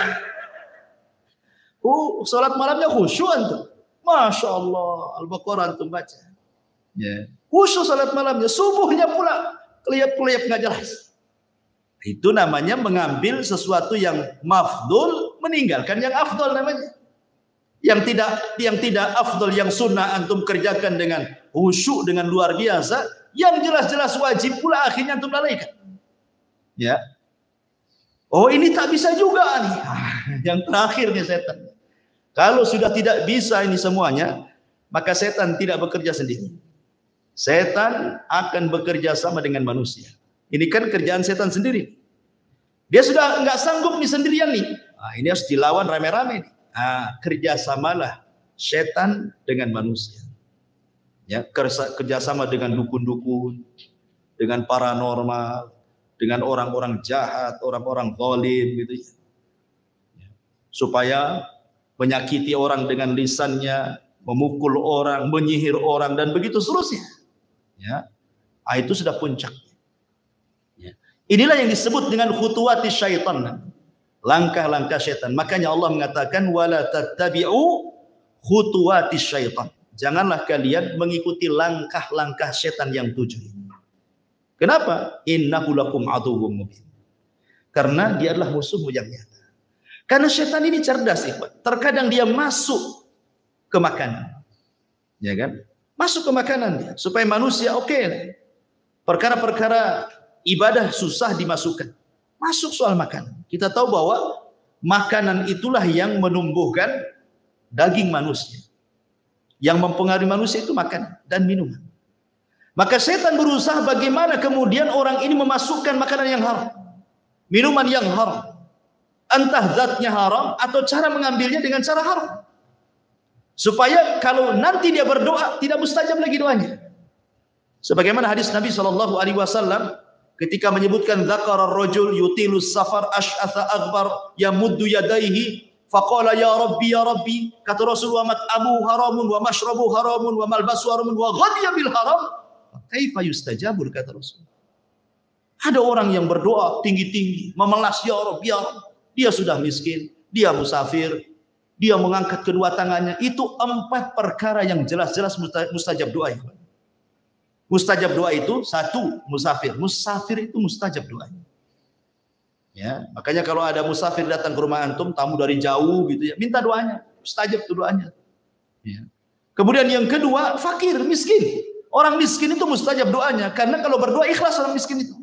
Sholat malamnya khusyuk antum. Masya Allah, Al-Baqarah antum baca. Ya. Khusyuk sholat malamnya, subuhnya pula kelihap-kelihap nggak jelas. Itu namanya mengambil sesuatu yang mafdul, meninggalkan yang afdol namanya. Yang tidak afdol, yang sunnah antum kerjakan dengan khusyuk, dengan luar biasa, yang jelas-jelas wajib pula akhirnya antum lalaikan. Ya. Oh, ini tak bisa juga nih. Yang terakhir nih setan. Kalau sudah tidak bisa ini semuanya, maka setan tidak bekerja sendiri. Setan akan bekerja sama dengan manusia. Ini kan kerjaan setan sendiri. Dia sudah nggak sanggup nih sendirian nih. Ini harus dilawan rame-rame nih. Kerjasamalah setan dengan manusia. Ya, kerjasama dengan dukun-dukun, dengan paranormal, dengan orang-orang jahat, orang-orang zalim gitu ya. Supaya menyakiti orang dengan lisannya, memukul orang, menyihir orang dan begitu seterusnya. Ya. Itu sudah puncak. Ya. Inilah yang disebut dengan khutuwati syaitan. Langkah-langkah syaitan. Makanya Allah mengatakan wala tattabi'u khutuwati syaitan. Janganlah kalian mengikuti langkah-langkah syaitan yang 7. Kenapa? Innahu lakum aduwwum mubin. Karena dia adalah musuhmu yang nyata. Karena syaitan ini cerdas, ikhwan. Terkadang dia masuk ke makanan. Ya kan? Masuk ke makanan dia supaya manusia perkara-perkara ibadah susah dimasukkan. Masuk soal makanan. Kita tahu bahwa makanan itulah yang menumbuhkan daging manusia. Yang mempengaruhi manusia itu makanan dan minuman. Maka setan berusaha bagaimana kemudian orang ini memasukkan makanan yang haram, minuman yang haram. Entah zatnya haram atau cara mengambilnya dengan cara haram. Supaya kalau nanti dia berdoa tidak mustajab lagi doanya. Sebagaimana hadis Nabi SAW ketika menyebutkan dzakara ar-rajul yutilus safar asy'atha aghbar yamuddu yadayhi faqala ya rabbi, kata Rasulullah, mat'amu haramun wa mashrabu haramun wa malbasu haramun wa ghadiya bil haram kaifa yustajabu, kata Rasul. Ada orang yang berdoa tinggi-tinggi memelas, ya Rabb, dia sudah miskin, dia musafir, dia mengangkat kedua tangannya. Itu 4 perkara yang jelas-jelas mustajab doa. Mustajab doa itu 1, musafir. Musafir itu mustajab doanya. Ya, makanya kalau ada musafir datang ke rumah antum, tamu dari jauh gitu ya, minta doanya, mustajab tuh doanya. Ya. Kemudian yang kedua, fakir, miskin. Orang miskin itu mustajab doanya karena kalau berdoa ikhlas orang miskin itu.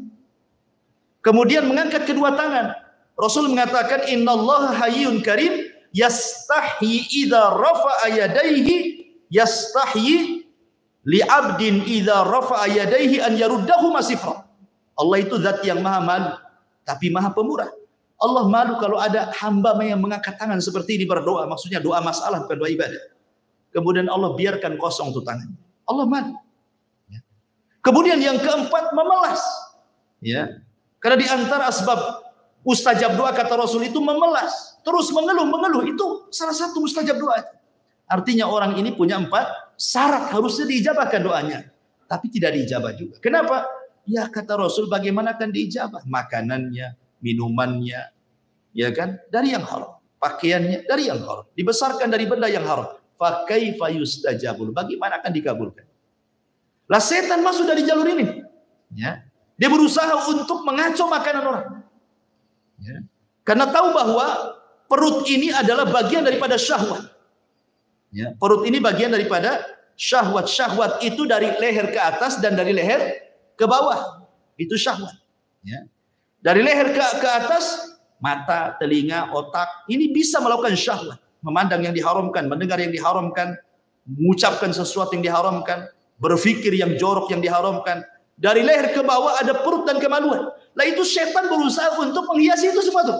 Kemudian mengangkat kedua tangan. Rasul mengatakan innallaha hayyun karim yastahyi idza rafa'a yadayhi yastahyi li 'abdin idza rafa'a yadayhi an yaruddahu masifra. Allah itu zat yang maha malu tapi maha pemurah. Allah malu kalau ada hamba yang mengangkat tangan seperti ini berdoa, maksudnya doa masalah bukan doa ibadah. Kemudian Allah biarkan kosong tuh tangan. Allah malu. Ya. Kemudian yang keempat memelas. Ya. Karena di antara asbab mustajab doa kata Rasul itu memelas, terus mengeluh, itu salah satu mustajab doa. Artinya orang ini punya 4 syarat harusnya diijabahkan doanya, tapi tidak diijabah juga. Kenapa? Ya kata Rasul, bagaimana akan diijabah? Makanannya, minumannya, ya kan? Dari yang haram. pakaiannya dari yang haram, dibesarkan dari benda yang haram. Fa kaifa yustajabul? Bagaimana akan dikabulkan? Lah setan masuk dari jalur ini. Ya. Dia berusaha untuk mengacau makanan orang. Ya. Karena tahu bahwa perut ini adalah bagian daripada syahwat. Ya. Perut ini bagian daripada syahwat. Syahwat itu dari leher ke atas dan dari leher ke bawah. Itu syahwat. Ya. Dari leher ke atas, mata, telinga, otak, ini bisa melakukan syahwat. Memandang yang diharamkan, mendengar yang diharamkan, mengucapkan sesuatu yang diharamkan, berpikir yang jorok yang diharamkan. Dari leher ke bawah ada perut dan kemaluan. Lah itu setan berusaha untuk menghiasi itu semua tuh.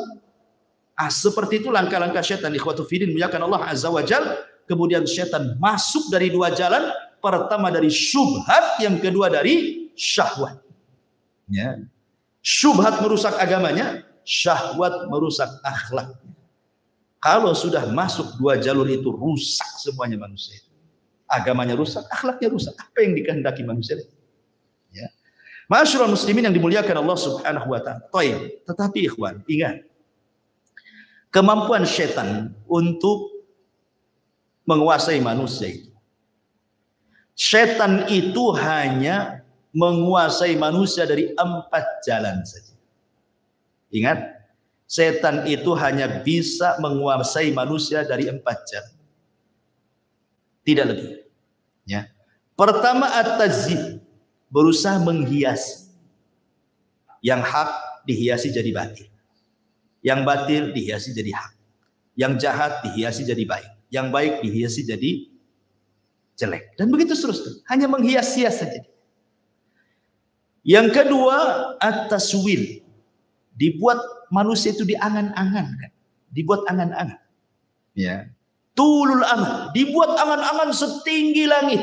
Seperti itu langkah-langkah setan. Ikhwatu fiddin, muliakan Allah Azza wa Jalla. Kemudian setan masuk dari dua jalan. Pertama dari syubhat, yang kedua dari syahwat. Ya. Syubhat merusak agamanya, syahwat merusak akhlak. Kalau sudah masuk dua jalur itu, rusak semuanya manusia. Agamanya rusak, akhlaknya rusak. Apa yang dikehendaki manusia? Ya. Ma'asyiral muslimin yang dimuliakan Allah Subhanahu wa taala. Tetapi ikhwan, ingat. Kemampuan setan untuk menguasai manusia itu. Setan itu hanya menguasai manusia dari 4 jalan saja. Ingat, setan itu hanya bisa menguasai manusia dari 4 jalan. Tidak lebih. Ya. Pertama, at-tazyib, berusaha menghiasi. Yang hak dihiasi jadi batil. Yang batil dihiasi jadi hak. Yang jahat dihiasi jadi baik. Yang baik dihiasi jadi jelek. Dan begitu seterusnya. Hanya menghias-hias saja. Yang kedua, at-taswil. Dibuat manusia itu diangan-angan. Dibuat angan-angan. Ya. Tulul amal. Dibuat angan-angan setinggi langit.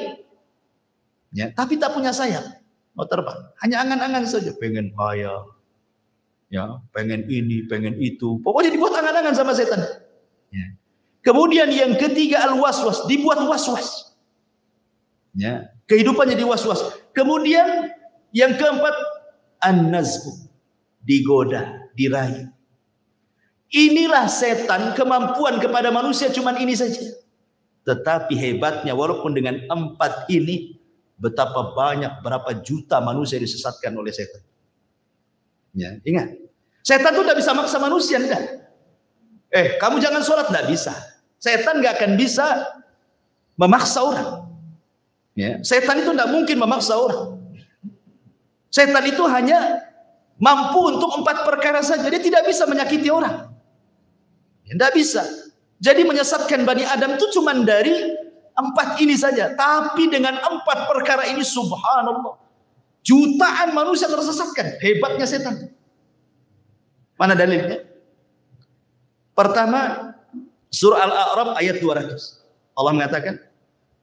Ya. Tapi tak punya sayap. Mau terbang. Hanya angan-angan saja. Pengen kaya. Ya, pengen ini, pengen itu. Pokoknya dibuat angan-angan sama setan. Ya. Kemudian yang ketiga, al-waswas. Dibuat was-was. Ya. Kehidupannya di was-was. Kemudian yang keempat, an-nazbu. Digoda, dirayu. Inilah setan, kemampuan kepada manusia cuman ini saja. Tetapi hebatnya, walaupun dengan 4 ini, betapa banyak, berapa juta manusia disesatkan oleh setan. Ya, ingat. Setan itu tidak bisa maksa manusia, enggak. Kamu jangan sholat, tidak bisa. Setan nggak akan bisa memaksa orang. Ya. Setan itu tidak mungkin memaksa orang. Setan itu hanya mampu untuk 4 perkara saja. Dia tidak bisa menyakiti orang. Tidak bisa. Jadi menyesatkan Bani Adam itu cuma dari 4 ini saja. Tapi dengan 4 perkara ini, subhanallah, jutaan manusia tersesatkan. Hebatnya setan. Mana dalilnya? Pertama, surah Al-A'raf ayat 200. Allah mengatakan,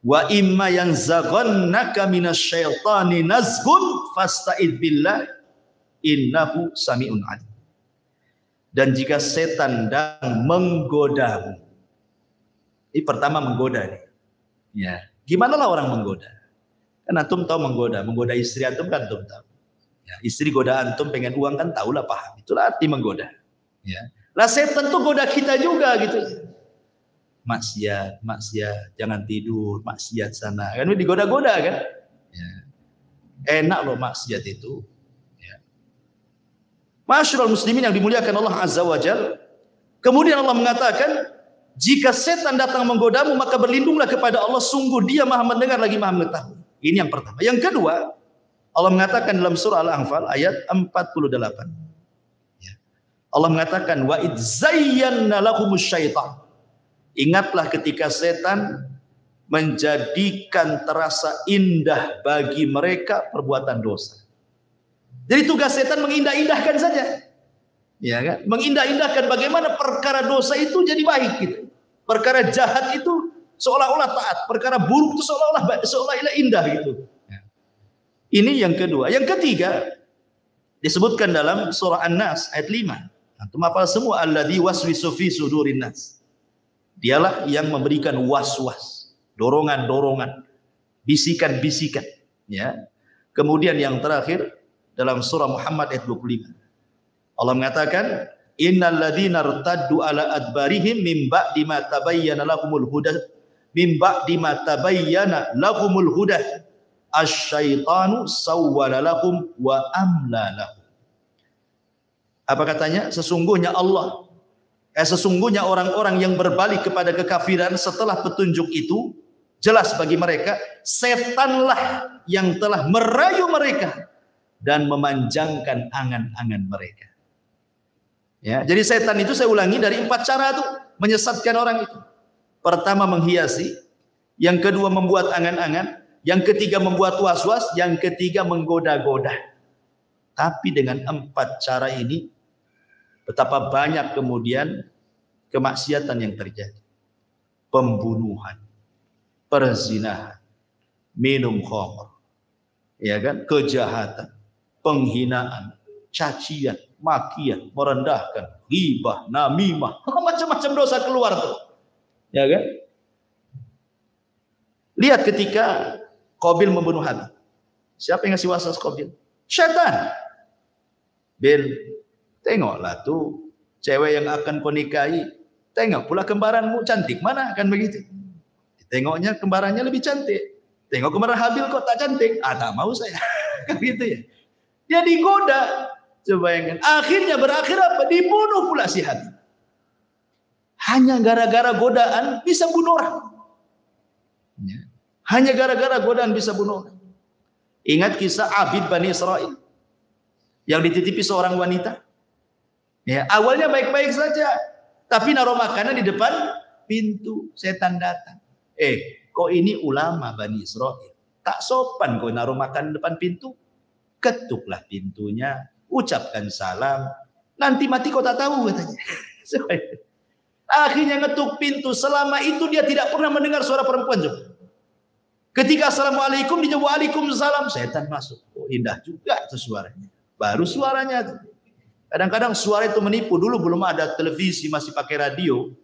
wa imma yanzaghannaka minasyaitani nazghun fasta'id billah innahu sami'un alim. Dan jika setan sedang menggodamu. Ini pertama menggoda nih. Ya, gimana lah orang menggoda? Kan antum tahu menggoda istri antum kan antum tahu. Ya, istri goda antum pengen uang kan tahulah, paham. Itulah arti menggoda. Ya. Lah setan tuh goda kita juga gitu. Maksiat, jangan tidur, maksiat sana. Kan digoda-goda kan? Ya. Enak loh maksiat itu. Ya. Ma'asyiral muslimin yang dimuliakan Allah Azza wa Jalla. Kemudian Allah mengatakan, jika setan datang menggodamu, maka berlindunglah kepada Allah, sungguh Dia Maha mendengar lagi Maha mengetahui. Ini yang pertama. Yang kedua, Allah mengatakan dalam surah Al-Anfal ayat 48. Ya. Allah mengatakan, wa id zayyana lahumus syaitan. Ingatlah ketika setan menjadikan terasa indah bagi mereka perbuatan dosa. Jadi tugas setan mengindah-indahkan saja. Ya kan? Mengindah-indahkan bagaimana perkara dosa itu jadi baik gitu. Perkara jahat itu seolah-olah taat, perkara buruk itu seolah-olah indah gitu. Ya. Ini yang kedua. Yang ketiga disebutkan dalam surah An-Nas ayat 5. Antum hafal semua, alladzi waswisu fi sudurin nas. Dialah yang memberikan was-was, dorongan-dorongan, bisikan-bisikan, ya. Kemudian yang terakhir dalam surah Muhammad ayat 25. Allah mengatakan, Innal ladzina irtaddu ala adbarihim min ba'di ma tabayyana lahumul huda asyaitanu sawwala lahum wa amla lahum. Apa katanya? Sesungguhnya sesungguhnya orang-orang yang berbalik kepada kekafiran setelah petunjuk itu jelas bagi mereka, setanlah yang telah merayu mereka dan memanjangkan angan-angan mereka. Ya, jadi setan itu saya ulangi dari 4 cara itu menyesatkan orang itu. Pertama menghiasi, yang kedua membuat angan-angan, yang ketiga membuat was-was, yang ketiga menggoda-goda. Tapi dengan 4 cara ini betapa banyak kemudian kemaksiatan yang terjadi. Pembunuhan, perzinahan, minum khamr, ya kan, kejahatan, penghinaan, cacian, makian, merendahkan, ghibah, namimah, macam-macam dosa keluar tuh. Ya kan? Lihat ketika Qabil membunuh Habil. Siapa yang ngasih waswas Qabil? Syaitan. Bil, tengoklah tuh cewek yang akan kau nikahi, tengok pula kembaranmu cantik mana, kan begitu. Tengoknya kembarannya lebih cantik. Tengok kembaran Habil kok tak cantik. Tak mau saya. Kan gitu ya. Dia digoda. Coba bayangkan. Akhirnya berakhir apa? Dibunuh pula si Habil. Hanya gara-gara godaan bisa bunuh orang. Ya. Hanya gara-gara godaan bisa bunuh orang. Ingat kisah Abid Bani Israel yang dititipi seorang wanita. Ya, awalnya baik-baik saja, tapi naruh makanan di depan pintu, setan datang. Kok ini ulama Bani Israel? Tak sopan kau naruh makanan di depan pintu. Ketuklah pintunya, ucapkan salam, nanti mati kau tak tahu katanya. Akhirnya ngetuk pintu, selama itu dia tidak pernah mendengar suara perempuan juga. Ketika assalamualaikum, dia jawab waalaikumsalam, setan masuk. Oh, indah juga itu suaranya. Baru suaranya tuh. Kadang-kadang suara itu menipu. Dulu belum ada televisi, masih pakai radio.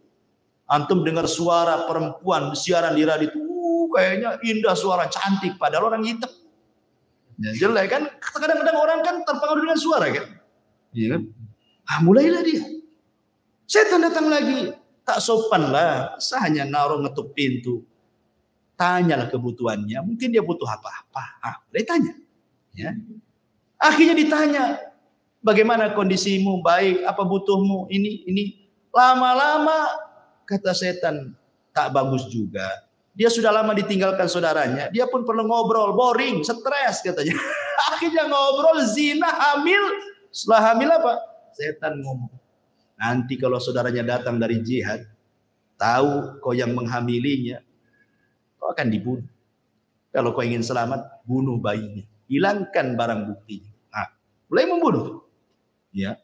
Antum dengar suara perempuan siaran di radio itu, kayaknya indah, suara cantik, padahal orang hitam. Ya, jelek kan? Kadang-kadang orang kan terpengaruh dengan suara kan? Iya kan? Mulailah dia. Setan datang lagi. Tak sopan lah. Hanya naruh ngetuk pintu. Tanyalah kebutuhannya. Mungkin dia butuh apa-apa. Dia tanya. Ya. Akhirnya ditanya. Bagaimana kondisimu? Baik. Apa butuhmu? Ini. Lama-lama kata setan. Tak bagus juga. Dia sudah lama ditinggalkan saudaranya. Dia pun perlu ngobrol. Boring. Stres katanya. Akhirnya ngobrol. Zina. Hamil. Setelah hamil apa? Setan ngomong. Nanti kalau saudaranya datang dari jihad, tahu kau yang menghamilinya, kau akan dibunuh. Kalau kau ingin selamat, bunuh bayinya. Hilangkan barang buktinya. Mulai membunuh. Ya.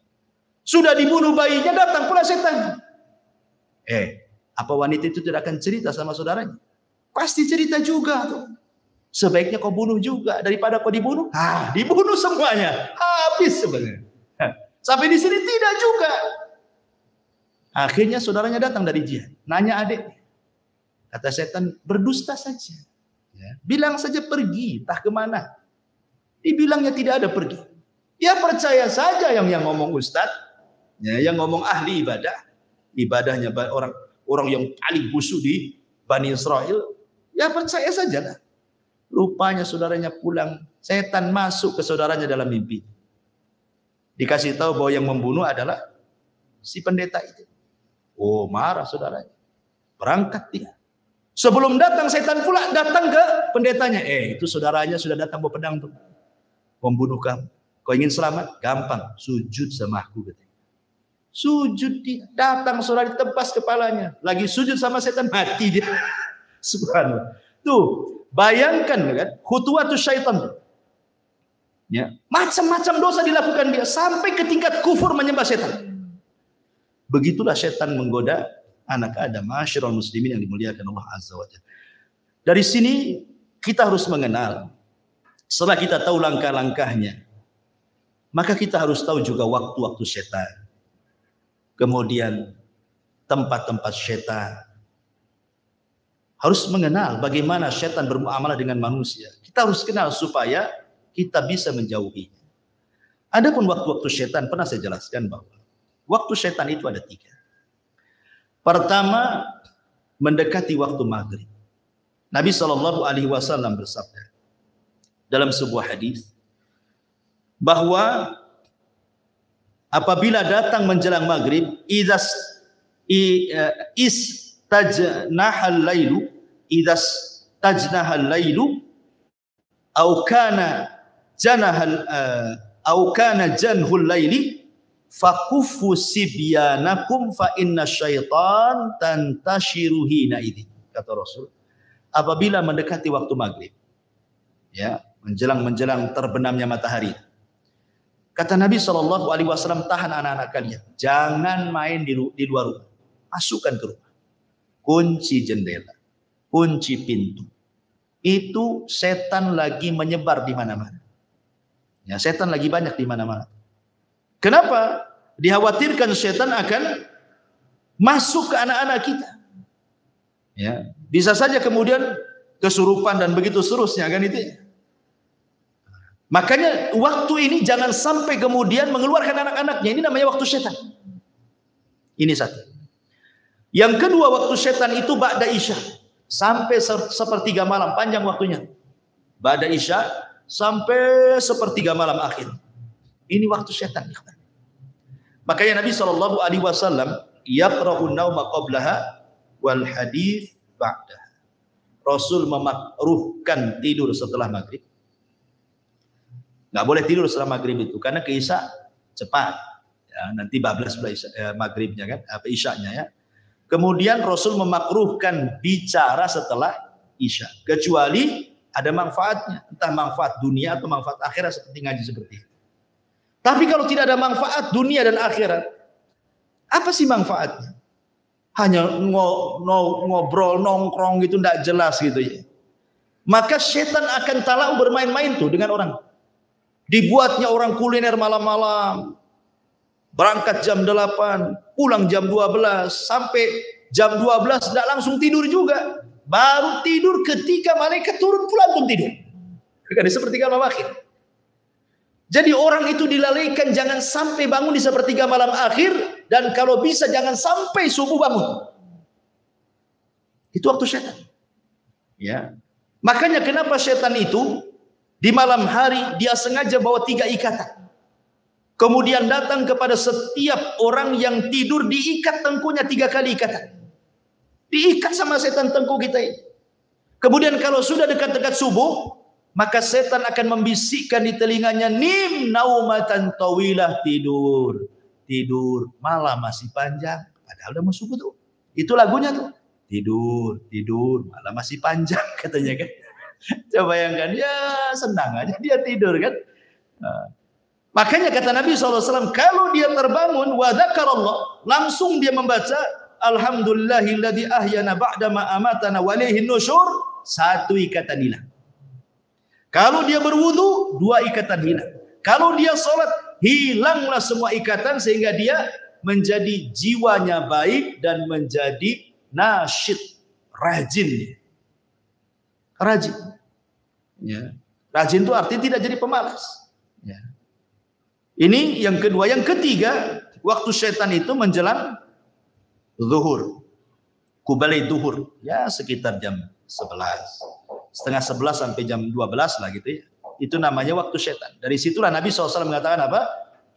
Sudah dibunuh bayinya, datang pula setan. Apa wanita itu tidak akan cerita sama saudaranya? Pasti cerita juga tuh. Sebaiknya kau bunuh juga daripada kau dibunuh. Dibunuh semuanya. Habis sebenarnya. Sampai di sini tidak juga. Akhirnya saudaranya datang dari jihad. Nanya adik. Kata setan, berdusta saja. Ya. Bilang saja pergi, entah kemana. Dibilangnya tidak ada pergi. Ya percaya saja yang ngomong ustaz. Ya, yang ngomong ahli ibadah. Ibadahnya orang yang paling khusyuk di Bani Israel. Ya percaya saja lah. Rupanya saudaranya pulang. Setan masuk ke saudaranya dalam mimpi. Dikasih tahu bahwa yang membunuh adalah si pendeta itu. Oh, marah saudaranya. Berangkat dia. Sebelum datang setan pula datang ke pendetanya. Itu saudaranya sudah datang bawa pedang tuh. Membunuh kamu. Kau ingin selamat? Gampang. Sujud sama aku katanya. Sujud dia. Datang saudara ditebas kepalanya. Lagi sujud sama setan mati dia. Subhanallah. Tuh, bayangkan kan? Khutuwatus syaitan. Ya, macam-macam dosa dilakukan dia sampai ke tingkat kufur menyembah setan. Begitulah setan menggoda anak Adam, ma'asyiral muslimin yang dimuliakan Allah Azza wa Jalla. Dari sini kita harus mengenal, setelah kita tahu langkah-langkahnya, maka kita harus tahu juga waktu-waktu setan. Kemudian tempat-tempat setan. Harus mengenal bagaimana setan bermuamalah dengan manusia. Kita harus kenal supaya kita bisa menjauhinya. Adapun waktu-waktu setan pernah saya jelaskan bahwa Waktu setan itu ada 3. Pertama, mendekati waktu maghrib. Nabi SAW bersabda dalam sebuah hadis bahwa apabila datang menjelang maghrib, istajnahal lailu, au kana janhul laili, fakuffu sibyanakum fa inna syaitan tantashiru hina idin. Kata Rasul, apabila mendekati waktu maghrib, ya, menjelang terbenamnya matahari, kata Nabi SAW, tahan anak-anak kalian, jangan main di luar rumah, masukkan ke rumah, kunci jendela, kunci pintu. Itu setan lagi menyebar di mana-mana. Ya, setan lagi banyak di mana-mana. Kenapa? Dikhawatirkan setan akan masuk ke anak-anak kita. Ya, bisa saja kemudian kesurupan dan begitu seterusnya, kan itu. Makanya waktu ini jangan sampai kemudian mengeluarkan anak-anaknya. Ini namanya waktu setan. Ini satu. Yang kedua, waktu setan itu ba'da isya sampai sepertiga malam, panjang waktunya. Ba'da isya sampai sepertiga malam akhir. Ini waktu setan. Makanya Nabi SAW yaqra'un nauma qablaha wal hadits ba'daha. Rasul memakruhkan tidur setelah maghrib. Nggak boleh tidur setelah maghrib itu karena ke isya cepat. Ya, nanti bablas maghribnya kan, apa isyanya ya. Kemudian Rasul memakruhkan bicara setelah isya, kecuali ada manfaatnya, entah manfaat dunia atau manfaat akhirat seperti ngaji seperti ini. Tapi kalau tidak ada manfaat dunia dan akhirat, apa sih manfaatnya? Hanya ngobrol, nongkrong gitu, tidak jelas gitu ya. Maka setan akan talau bermain-main tuh dengan orang. Dibuatnya orang kuliner malam-malam, berangkat jam 8, pulang jam 12, sampai jam 12 tidak langsung tidur juga. Baru tidur ketika malaikat turun pula pun tidur. Kan sepertiga malam akhir. Jadi orang itu dilalaikan jangan sampai bangun di sepertiga malam akhir, dan kalau bisa jangan sampai subuh bangun. Itu waktu setan. Ya. Makanya kenapa setan itu di malam hari dia sengaja bawa 3 ikatan. Kemudian datang kepada setiap orang yang tidur, diikat tengkunya 3 kali ikatan. Diikat sama setan tengku kita ini. Kemudian kalau sudah dekat-dekat subuh, maka setan akan membisikkan di telinganya, nim naumatan tawilah, tidur. Tidur, malam masih panjang. Padahal udah mau subuh tuh. Itu lagunya tuh. Tidur, malam masih panjang katanya kan. Coba bayangkan, ya senang aja dia tidur kan. Nah, makanya kata Nabi SAW, kalau dia terbangun, wa dzakarallah, langsung dia membaca, alhamdulillahilladzi ahyana ba'dama amatana wa ilaihin nusyur, 1 ikatan hilang. Kalau dia berwudu, 2 ikatan hilang. Kalau dia sholat, hilanglah semua ikatan sehingga dia menjadi jiwanya baik dan menjadi nasyid, rajin. Rajin. Ya. Rajin itu artinya tidak jadi pemalas. Ya. Ini yang kedua. Yang ketiga, waktu setan itu menjelang zuhur. Kubalai zuhur. Ya sekitar jam 11. Setengah 11 sampai jam 12 lah gitu ya. Itu namanya waktu setan. Dari situlah Nabi SAW mengatakan apa?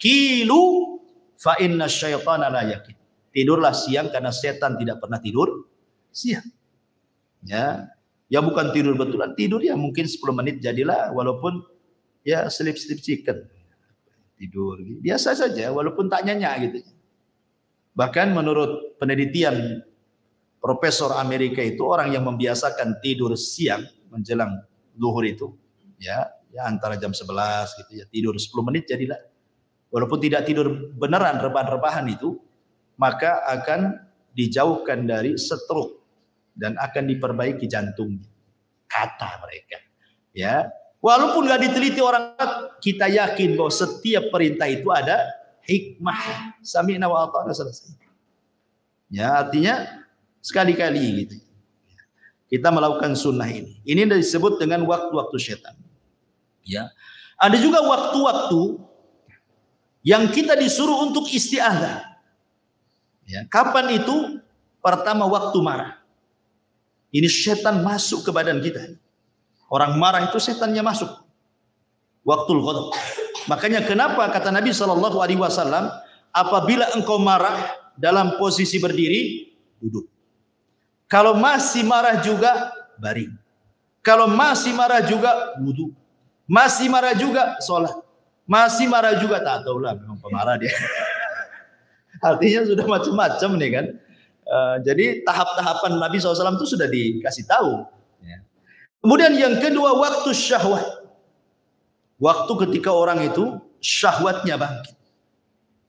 Kilu fa inna syaitana la yakin. Tidurlah siang karena setan tidak pernah tidur siang. Ya. Ya bukan tidur betulan, tidur ya mungkin 10 menit jadilah, walaupun ya sleep chicken. Tidur biasa saja walaupun tak nyenyak gitu. Bahkan menurut penelitian profesor Amerika itu, orang yang membiasakan tidur siang menjelang zuhur itu ya antara jam 11 gitu ya, tidur 10 menit jadilah. Walaupun tidak tidur beneran rebahan-rebahan itu, maka akan dijauhkan dari stroke dan akan diperbaiki jantungnya, kata mereka. Ya, walaupun nggak diteliti orang, kita yakin bahwa setiap perintah itu ada hikmah. Sami'na wa ata'na, selesai. Ya, artinya sekali-kali gitu. Kita melakukan sunnah ini. Ini disebut dengan waktu-waktu setan. Ya, ada juga waktu-waktu yang kita disuruh untuk isti'adzah. Ya, kapan itu? Pertama waktu marah. Ini setan masuk ke badan kita. Orang marah itu setannya masuk. Waktul ghadab. Makanya kenapa kata Nabi SAW, apabila engkau marah dalam posisi berdiri, duduk. Kalau masih marah juga, baring. Kalau masih marah juga, wudu. Masih marah juga, sholat. Masih marah juga, tak tahulah, memang pemarah dia. Artinya sudah macam-macam nih kan. Jadi tahap-tahapan Nabi SAW itu sudah dikasih tahu. Kemudian yang kedua, waktu syahwat. Waktu ketika orang itu syahwatnya bangkit.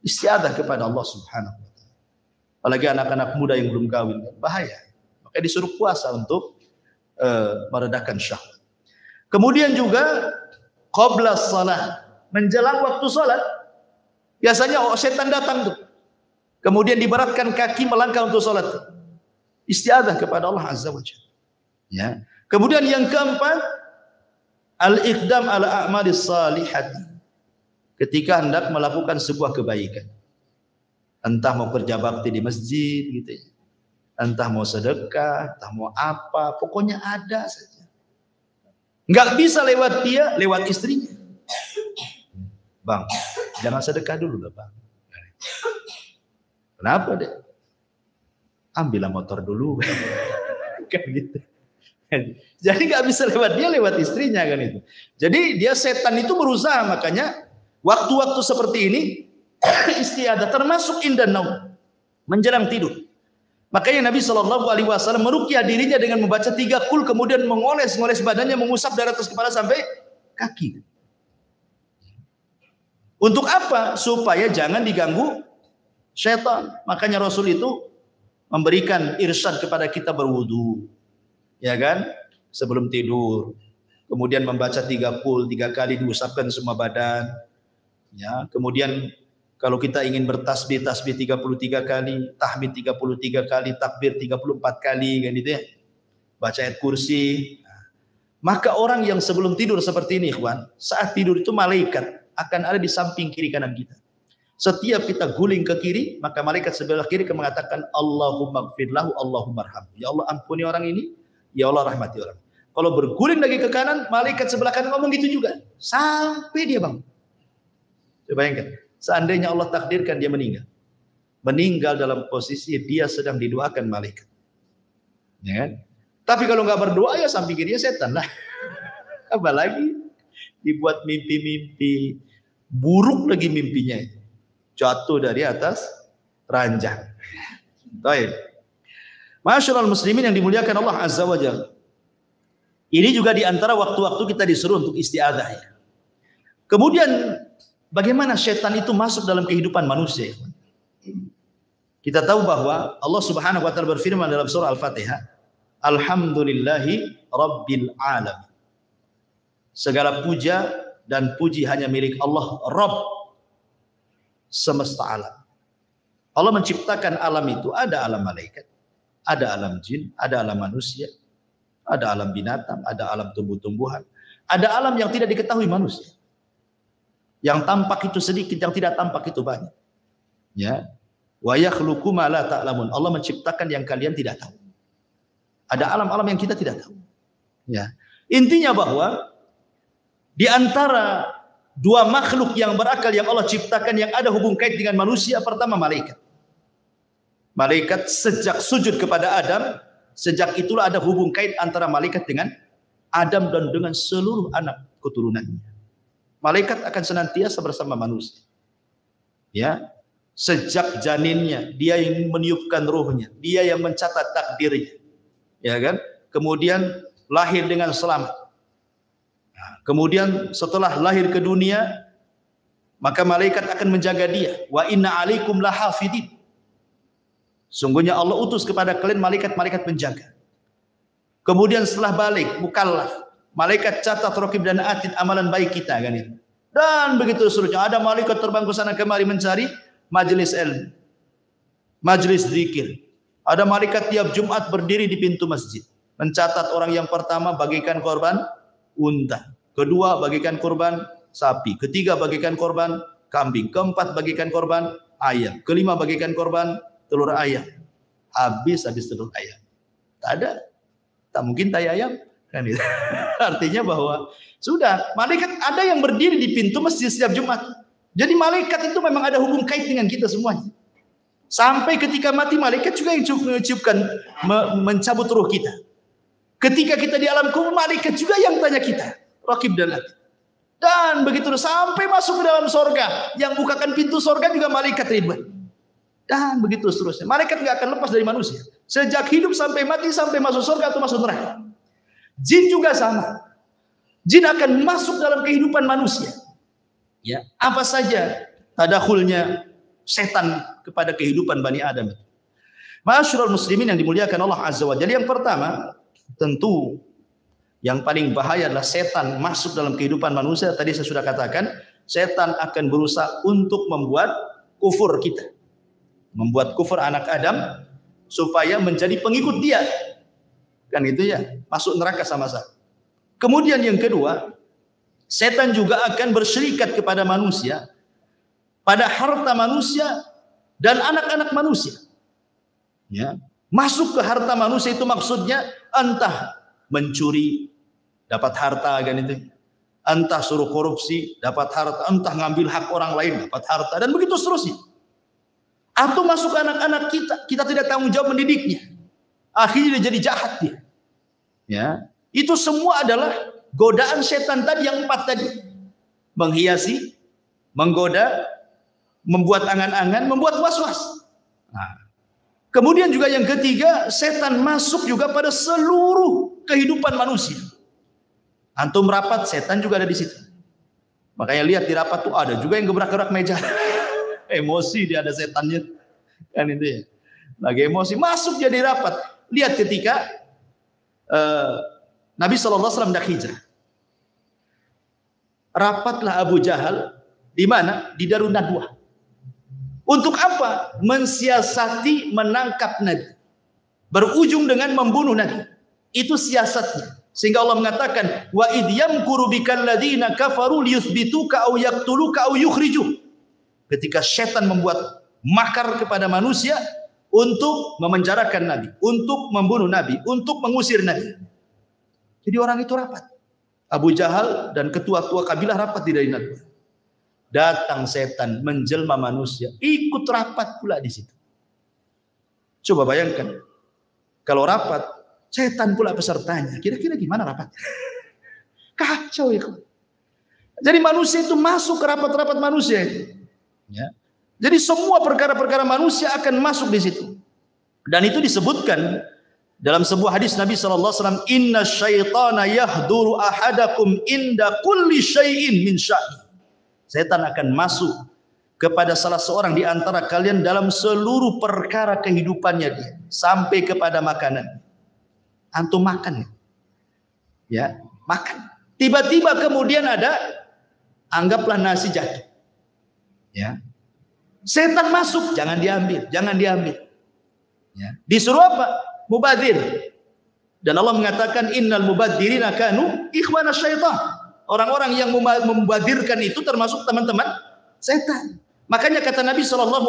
Istiadah kepada Allah Subhanahu wa ta'ala. Apalagi anak-anak muda yang belum kawin, bahaya. Maka disuruh puasa untuk meredakan syahwat. Kemudian juga qabla shalah, menjelang waktu salat. Biasanya setan datang tuh. Kemudian diberatkan kaki melangkah untuk salat. Istiadah kepada Allah Azza wa Jalla. Ya. Kemudian yang keempat, al-iqdam ala a'malis salihati. Ketika hendak melakukan sebuah kebaikan. Entah mau kerja bakti di masjid gitu ya. Entah mau sedekah, entah mau apa, pokoknya ada saja. Enggak bisa lewat dia, lewat istrinya. Bang, jangan sedekah dulu lah, Bang. Kenapa deh? Ambillah motor dulu. Kan gitu. Jadi nggak bisa lewat dia, lewat istrinya kan itu. Jadi dia setan itu berusaha, makanya waktu-waktu seperti ini istiadah termasuk indan naum, menjelang tidur. Makanya Nabi SAW meruqyah dirinya dengan membaca 3 qul, kemudian mengoles-ngoles badannya, mengusap dari atas kepala sampai kaki. Untuk apa? Supaya jangan diganggu syaitan. Makanya Rasul itu memberikan irsyad kepada kita berwudu, ya kan, sebelum tidur. Kemudian membaca 3 qul, 3 kali diusapkan semua badan. Ya, kemudian kalau kita ingin bertasbih, tasbih 33 kali, tahmid 33 kali, takbir 34 kali, kan gitu ya. Baca ayat kursi. Maka orang yang sebelum tidur seperti ini, ikhwan, saat tidur itu malaikat akan ada di samping kiri kanan kita. Setiap kita guling ke kiri, maka malaikat sebelah kiri akan mengatakan Allahumma gfir lahu, Allahumma arhamhu. Ya Allah ampuni orang ini, ya Allah rahmati orang. Kalau berguling lagi ke kanan, malaikat sebelah kanan ngomong gitu juga. Sampai dia bangun. Coba bayangkan, seandainya Allah takdirkan dia meninggal. Meninggal dalam posisi dia sedang didoakan malaikat. Ya kan? Tapi kalau nggak berdoa ya samping kirinya setan lah. Apalagi dibuat mimpi-mimpi buruk lagi mimpinya itu. Jatuh dari atas ranjang. Baik. Masyaallah muslimin yang dimuliakan Allah Azza wa Jalla. Ini juga di antara waktu-waktu kita disuruh untuk istiadah ya. Kemudian bagaimana setan itu masuk dalam kehidupan manusia? Kita tahu bahwa Allah Subhanahu wa taala berfirman dalam surah Al-Fatihah, Alhamdulillahi Rabbil Alamin. Segala puja dan puji hanya milik Allah, Rabb semesta alam. Allah menciptakan alam itu, ada alam malaikat, ada alam jin, ada alam manusia, ada alam binatang, ada alam tumbuh-tumbuhan, ada alam yang tidak diketahui manusia. Yang tampak itu sedikit, yang tidak tampak itu banyak. Ya. Wa yakhluqu ma la ta'lamun. Allah menciptakan yang kalian tidak tahu. Ada alam-alam yang kita tidak tahu. Ya. Intinya bahwa di antara dua makhluk yang berakal yang Allah ciptakan yang ada hubung kait dengan manusia, pertama malaikat. Malaikat sejak sujud kepada Adam, sejak itulah ada hubung kait antara malaikat dengan Adam dan dengan seluruh anak keturunannya. Malaikat akan senantiasa bersama manusia. Ya, sejak janinnya, dia yang meniupkan ruhnya, dia yang mencatat takdirnya. Ya kan? Kemudian lahir dengan selamat. Kemudian setelah lahir ke dunia, maka malaikat akan menjaga dia. Wa inna alaikum lahafidin. Sungguhnya Allah utus kepada kalian malaikat-malaikat penjaga. Kemudian setelah balik, mukallaf, malaikat catat, raqib dan atid amalan baik kita kan itu. Dan begitu seterusnya, ada malaikat terbang ke sana kemari mencari majelis ilmu, majelis zikir. Ada malaikat tiap Jumat berdiri di pintu masjid, mencatat orang yang pertama bagikan korban unta, kedua bagikan korban sapi, ketiga bagikan korban kambing, keempat bagikan korban ayam, kelima bagikan korban telur ayam. Habis telur ayam. Tak ada. Tak mungkin tai ayam. Kan itu. Artinya bahwa sudah, malaikat ada yang berdiri di pintu masjid setiap Jumat. Jadi malaikat itu memang ada hubung kait dengan kita semuanya. Sampai ketika mati malaikat juga yang mencabut ruh kita. Ketika kita di alam kubur malaikat juga yang tanya kita. Raqib dan Atid. Dan begitu sampai masuk ke dalam sorga. Yang bukakan pintu sorga juga malaikat Ridwan. Dan begitu seterusnya. Malaikat nggak akan lepas dari manusia. Sejak hidup sampai mati, sampai masuk sorga atau masuk neraka. Jin juga sama. Jin akan masuk dalam kehidupan manusia. Ya, apa saja tadakhulnya setan kepada kehidupan Bani Adam. Ma'asyiral muslimin yang dimuliakan Allah Azza wa Jalla. Yang pertama, tentu yang paling bahaya adalah setan masuk dalam kehidupan manusia. Tadi saya sudah katakan, setan akan berusaha untuk membuat kufur kita. Membuat kufur anak Adam supaya menjadi pengikut dia. Kan itu ya, masuk neraka sama-sama. Kemudian yang kedua, setan juga akan berserikat kepada manusia, pada harta manusia dan anak-anak manusia. Ya, masuk ke harta manusia itu maksudnya entah mencuri dapat harta kan itu, entah suruh korupsi dapat harta, entah ngambil hak orang lain dapat harta, dan begitu seterusnya. Atau masuk ke anak-anak kita tidak tanggung jawab mendidiknya. Akhirnya dia jadi jahat dia. Ya, itu semua adalah godaan setan tadi yang 4 tadi. Menghiasi, menggoda, membuat angan-angan, membuat was-was. Nah, kemudian juga yang ketiga, setan masuk juga pada seluruh kehidupan manusia. Antum rapat, setan juga ada di situ. Makanya lihat di rapat tuh ada juga yang gebrak-gebrak meja. Emosi dia, ada setannya. Kan itu ya. Lagi emosi, masuk jadi rapat. Lihat ketika Nabi SAW hendak hijrah. Rapatlah Abu Jahal di mana? Di Darun Nadwah. Untuk apa? Mensiasati menangkap Nabi. Berujung dengan membunuh Nabi. Itu siasatnya. Sehingga Allah mengatakan, wa idh yamkuru bikal ladzina kafaru liyuthbituka aw yaqtuluka aw yukhrijuk. Ketika setan membuat makar kepada manusia untuk memenjarakan Nabi, untuk membunuh Nabi, untuk mengusir Nabi. Jadi orang itu rapat. Abu Jahal dan ketua-tua kabilah rapat di Darun Nadwah. Datang setan menjelma manusia, ikut rapat pula di situ. Coba bayangkan, kalau rapat, setan pula pesertanya. Kira-kira gimana rapat? Kacau ya. Jadi manusia itu masuk ke rapat-rapat manusia itu. Ya. Jadi semua perkara-perkara manusia akan masuk di situ. Dan itu disebutkan dalam sebuah hadis Nabi SAW, inna syaitana yahduru ahadakum inda kulli syai'in min sya'i. Setan akan masuk kepada salah seorang di antara kalian dalam seluruh perkara kehidupannya dia, sampai kepada makanan. Antum makan. Ya, makan. Tiba-tiba kemudian ada, anggaplah nasi jatuh. Ya. Setan masuk, jangan diambil, jangan diambil. Ya. Disuruh apa? Mubadzir. Dan Allah mengatakan innal mubadzirina kanu ikhwana syaitan. Orang-orang yang membadzirkan itu termasuk teman-teman setan. Makanya kata Nabi SAW,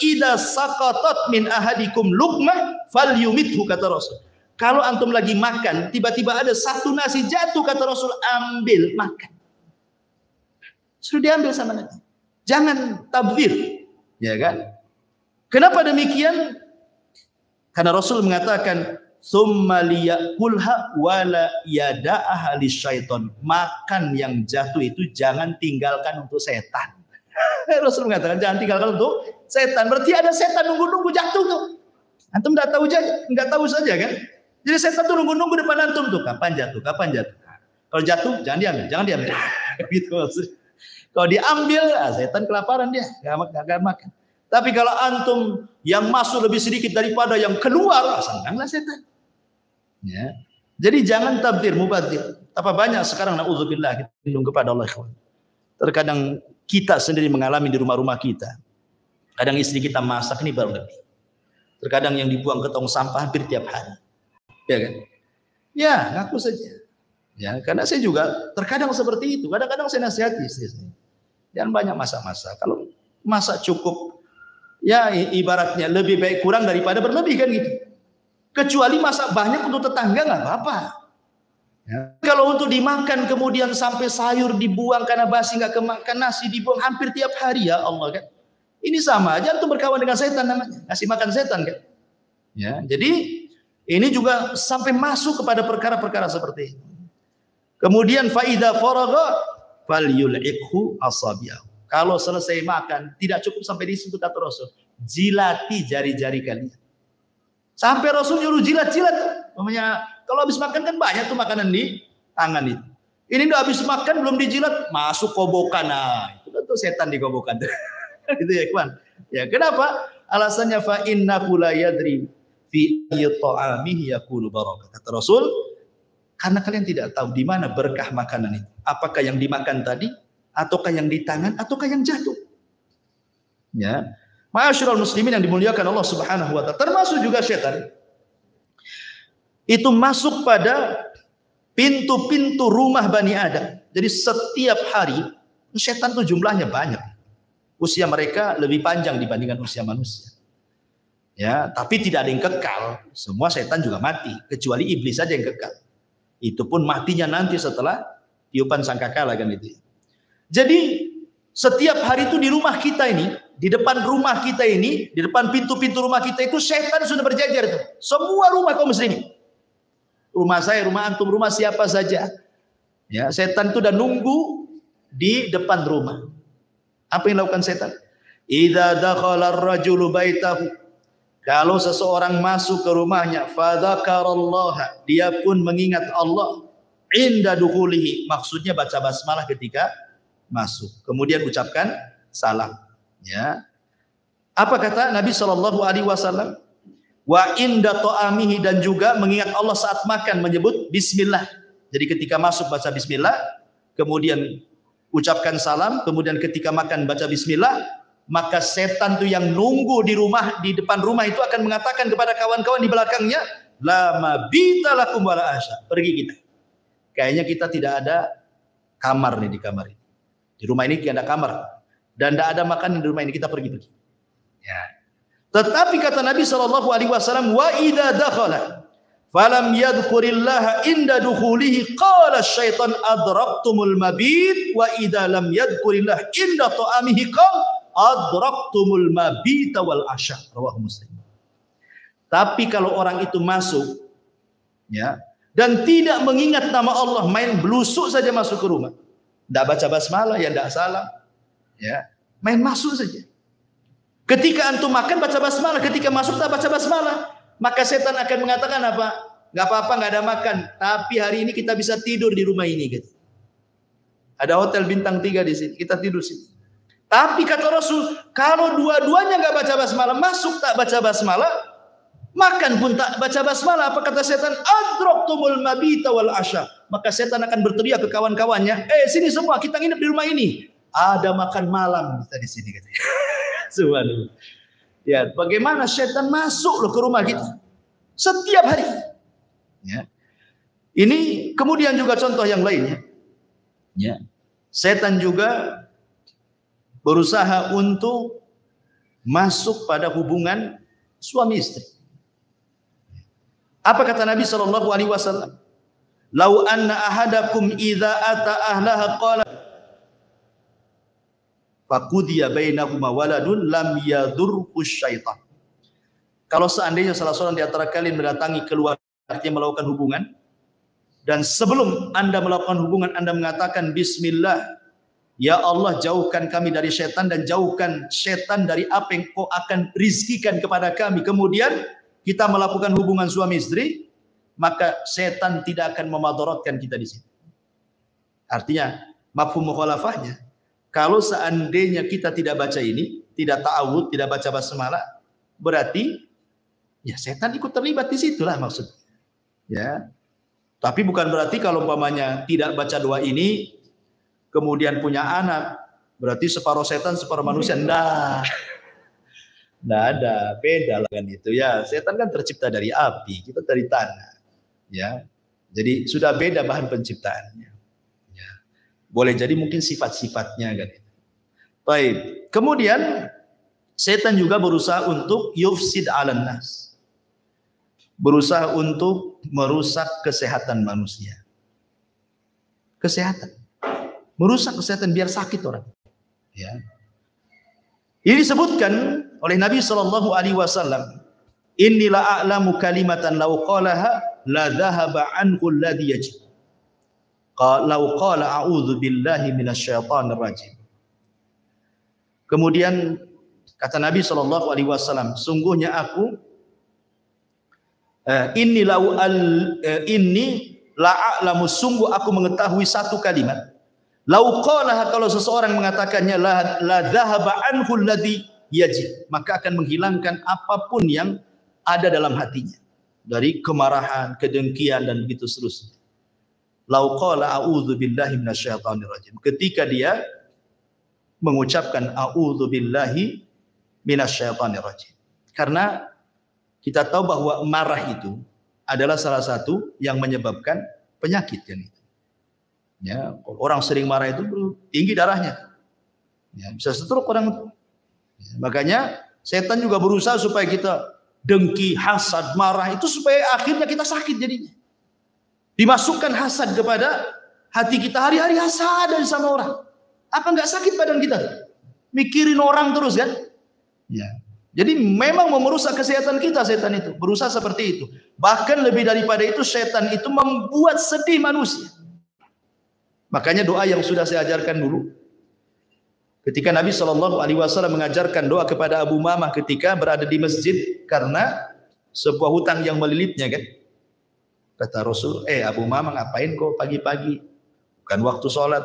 idza saqatat min ahadikum luqmah falyumithu, kata Rasul. Kalau antum lagi makan, tiba-tiba ada satu nasi jatuh, kata Rasul, ambil, makan. Sudah diambil sama Nabi. Jangan tabdzir, ya kan? Kenapa demikian? Karena Rasul mengatakan, "Tsumma liyakulha wala yada'aha lisyaiton." Makan yang jatuh itu jangan tinggalkan untuk setan. Rasul mengatakan jangan tinggalkan untuk setan. Berarti ada setan nunggu-nunggu jatuh tuh. Antum enggak tahu saja kan? Jadi setan tuh nunggu-nunggu depan antum tuh, kapan jatuh, kapan jatuh. Kalau jatuh jangan diambil, jangan diambil. Gitu maksudnya. Kalau diambil, setan kelaparan dia, gak makan. Tapi kalau antum yang masuk lebih sedikit daripada yang keluar, senanglah setan. Ya. Jadi jangan tabdzir, mubadzir. Apa banyak sekarang, na'udzubillah, kita lindung kepada Allah. Terkadang kita sendiri mengalami di rumah-rumah kita. Kadang istri kita masak, ini baru lebih. Terkadang yang dibuang ke tong sampah hampir tiap hari. Ya kan? Ya, ngaku saja. Ya, karena saya juga terkadang seperti itu. Kadang-kadang saya nasihati istri saya. Jangan banyak masak-masak. Kalau masak cukup Ya ibaratnya lebih baik kurang daripada berlebih kan gitu. Kecuali masak banyak untuk tetangga nggak apa-apa. Ya. Kalau untuk dimakan kemudian sampai sayur dibuang karena basi nggak kemakan, nasi dibuang hampir tiap hari, ya Allah kan. Ini sama aja untuk berkawan dengan setan namanya, ngasih makan setan kan. Ya, jadi ini juga sampai masuk kepada perkara-perkara seperti ini. Kemudian faida faragha falyul'iqhu asabi'ahu. Kalau selesai makan, tidak cukup sampai di situ kata Rasul. Jilati jari-jari kalian. Sampai Rasul nyuruh jilat-jilat. Namanya kalau habis makan kan banyak tuh makanan di tangan itu. Ini udah habis makan belum dijilat, masuk kobokan. Nah, itu tuh setan di kobokan. Gitu ya, kawan. Ya, kenapa? Alasannya fa innahu la yadri fi ta'amihi yakunu barakah. Kata Rasul, karena kalian tidak tahu di mana berkah makanan itu. Apakah yang dimakan tadi, ataukah yang di tangan, ataukah yang jatuh. Ya. Ma'asyiral muslimin yang dimuliakan Allah Subhanahu wa taala, termasuk juga setan. Itu masuk pada pintu-pintu rumah Bani Adam. Jadi setiap hari setan itu jumlahnya banyak. Usia mereka lebih panjang dibandingkan usia manusia. Ya, tapi tidak ada yang kekal. Semua setan juga mati, kecuali iblis saja yang kekal. Itu pun matinya nanti setelah tiupan sangkakala kan itu. Jadi setiap hari itu di rumah kita ini, di depan rumah kita ini, di depan pintu-pintu rumah kita itu setan sudah berjajar itu. Semua rumah kaum muslimin. Rumah saya, rumah antum, rumah siapa saja. Ya, setan itu udah nunggu di depan rumah. Apa yang dilakukan setan? Idza dakhala ar-rajulu baitahu. Kalau seseorang masuk ke rumahnya, fadzakarallaha, dia pun mengingat Allah inda dukhulihi, maksudnya baca basmalah ketika masuk. Kemudian ucapkan salam. Ya. Apa kata Nabi sallallahu alaihi wasallam? Wa inda ta'amihi, dan juga mengingat Allah saat makan menyebut bismillah. Jadi ketika masuk baca bismillah, kemudian ucapkan salam, kemudian ketika makan baca bismillah, maka setan itu yang nunggu di rumah, di depan rumah itu akan mengatakan kepada kawan-kawan di belakangnya, la mabita lakum wala asya. Pergi kita. Kayaknya kita tidak ada kamar nih di kamar ini. Di rumah ini tidak ada kamar dan tidak ada makan di rumah ini, kita pergi-pergi. Ya. Tetapi kata Nabi sallallahu alaihi wasallam, wa idza dakhala falam yadhkurillaha inda dukhulihi qala syaitan adraktumul mabit wa idza lam yadhkurillah inda ta'amihi qala adraktumul mabita wal asya. Rawahu Muslim. Tapi kalau orang itu masuk, ya, dan tidak mengingat nama Allah, main belusuk saja masuk ke rumah, tidak baca basmalah, ya tidak salam, ya, main masuk saja. Ketika antum makan baca basmalah, ketika masuk tak baca basmalah, maka setan akan mengatakan apa? Nggak apa-apa, nggak ada makan, tapi hari ini kita bisa tidur di rumah ini, gitu. Ada hotel bintang 3 di sini, kita tidur sini. Tapi kata Rasul, kalau dua-duanya nggak baca basmalah, masuk tak baca basmalah, makan pun tak baca basmalah, apa kata setan? Adraktumul mabita wal asya. Maka setan akan berteriak ke kawan-kawannya, sini semua, kita nginep di rumah ini. Ada makan malam kita di sini, katanya. Subhanallah. Ya, bagaimana setan masuk loh ke rumah kita setiap hari. Ya. Ini kemudian juga contoh yang lainnya. Ya. Setan juga berusaha untuk masuk pada hubungan suami istri. Apa kata Nabi sallallahu alaihi wasallam? Lau anna ahadakum idza ata ahlaha qala faqudiya bainahuma waladun lam yadurhu syaitan. Kalau seandainya salah seorang di antara kalian mendatangi keluarga, artinya melakukan hubungan, dan sebelum Anda melakukan hubungan Anda mengatakan bismillah, ya Allah jauhkan kami dari setan dan jauhkan setan dari apa yang kau akan rizkikan kepada kami. Kemudian kita melakukan hubungan suami istri, maka setan tidak akan memadaratkan kita di sini. Artinya mafhum mukhalafahnya, kalau seandainya kita tidak baca ini, tidak ta'awud, tidak baca basmalah, berarti ya setan ikut terlibat di situlah maksudnya. Ya. Tapi bukan berarti kalau umpamanya tidak baca doa ini kemudian punya anak, berarti separuh setan separuh manusia. Enggak ada, beda lah kan itu ya. Setan kan tercipta dari api, kita dari tanah. Ya. Jadi sudah beda bahan penciptaannya. Ya. Boleh jadi mungkin sifat-sifatnya kan. Baik. Kemudian setan juga berusaha untuk yufsid 'alan nas. Berusaha untuk merusak kesehatan manusia. Kesehatan. Merusak kesehatan biar sakit orang. Ya. Ini disebutkan oleh Nabi sallallahu alaihi wasallam, "Inni la a'lamu kalimatan law qalaha la dhahaba anhu alladhi yajid." Law qala a'udzu billahi minasyaitonir rajim. Kemudian kata Nabi sallallahu alaihi wasallam, sungguhnya aku inni la a'lamu, sungguh aku mengetahui satu kalimat. Lau qalaha, kalau seseorang mengatakannya, la dhahaba anhu alladhi yajid, maka akan menghilangkan apapun yang ada dalam hatinya dari kemarahan, kedengkian dan begitu seterusnya. Lau qala a'udzu billahi minasyaitonir rajim, ketika dia mengucapkan a'udzu billahi minasyaitonir rajim. Karena kita tahu bahwa marah itu adalah salah satu yang menyebabkan penyakit kan itu. Ya, orang sering marah itu tinggi darahnya. Ya, bisa stroke orang itu. Ya, makanya setan juga berusaha supaya kita dengki, hasad, marah itu supaya akhirnya kita sakit jadinya. Dimasukkan hasad kepada hati kita, hari-hari hasad sama orang. Apa enggak sakit badan kita? Mikirin orang terus kan? Ya. Jadi memang merusak kesehatan kita setan itu, berusaha seperti itu. Bahkan lebih daripada itu, setan itu membuat sedih manusia. Makanya doa yang sudah saya ajarkan dulu, ketika Nabi Shallallahu Alaihi Wasallam mengajarkan doa kepada Abu Umamah ketika berada di masjid karena sebuah hutang yang melilitnya kan, kata Rasul, Abu Umamah ngapain kok pagi-pagi, bukan waktu sholat,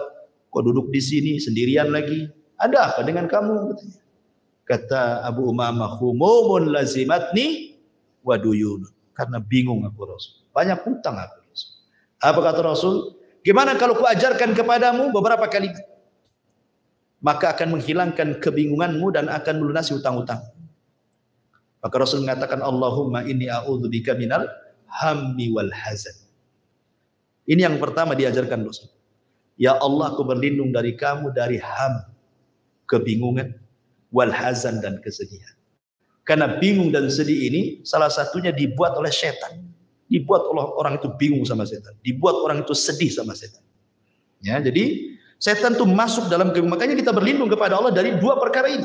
kok duduk di sini sendirian lagi, ada apa dengan kamu? Katanya. Kata Abu Umamah, humumun lazimatni wa duyun, karena bingung aku Rasul, banyak hutang aku Rasul. Apa kata Rasul? Gimana kalau kuajarkan kepadamu beberapa kalimat, maka akan menghilangkan kebingunganmu dan akan melunasi hutang-hutang. Maka Rasul mengatakan, Allahumma inni a'udzubika minal hammi wal hazan. Ini yang pertama diajarkan Rasul. Ya Allah, aku berlindung dari kamu dari ham, kebingungan, wal hazan, dan kesedihan. Karena bingung dan sedih ini salah satunya dibuat oleh setan. Dibuat orang itu bingung sama setan, dibuat orang itu sedih sama setan. Ya, jadi setan itu masuk dalam, makanya kita berlindung kepada Allah dari dua perkara ini.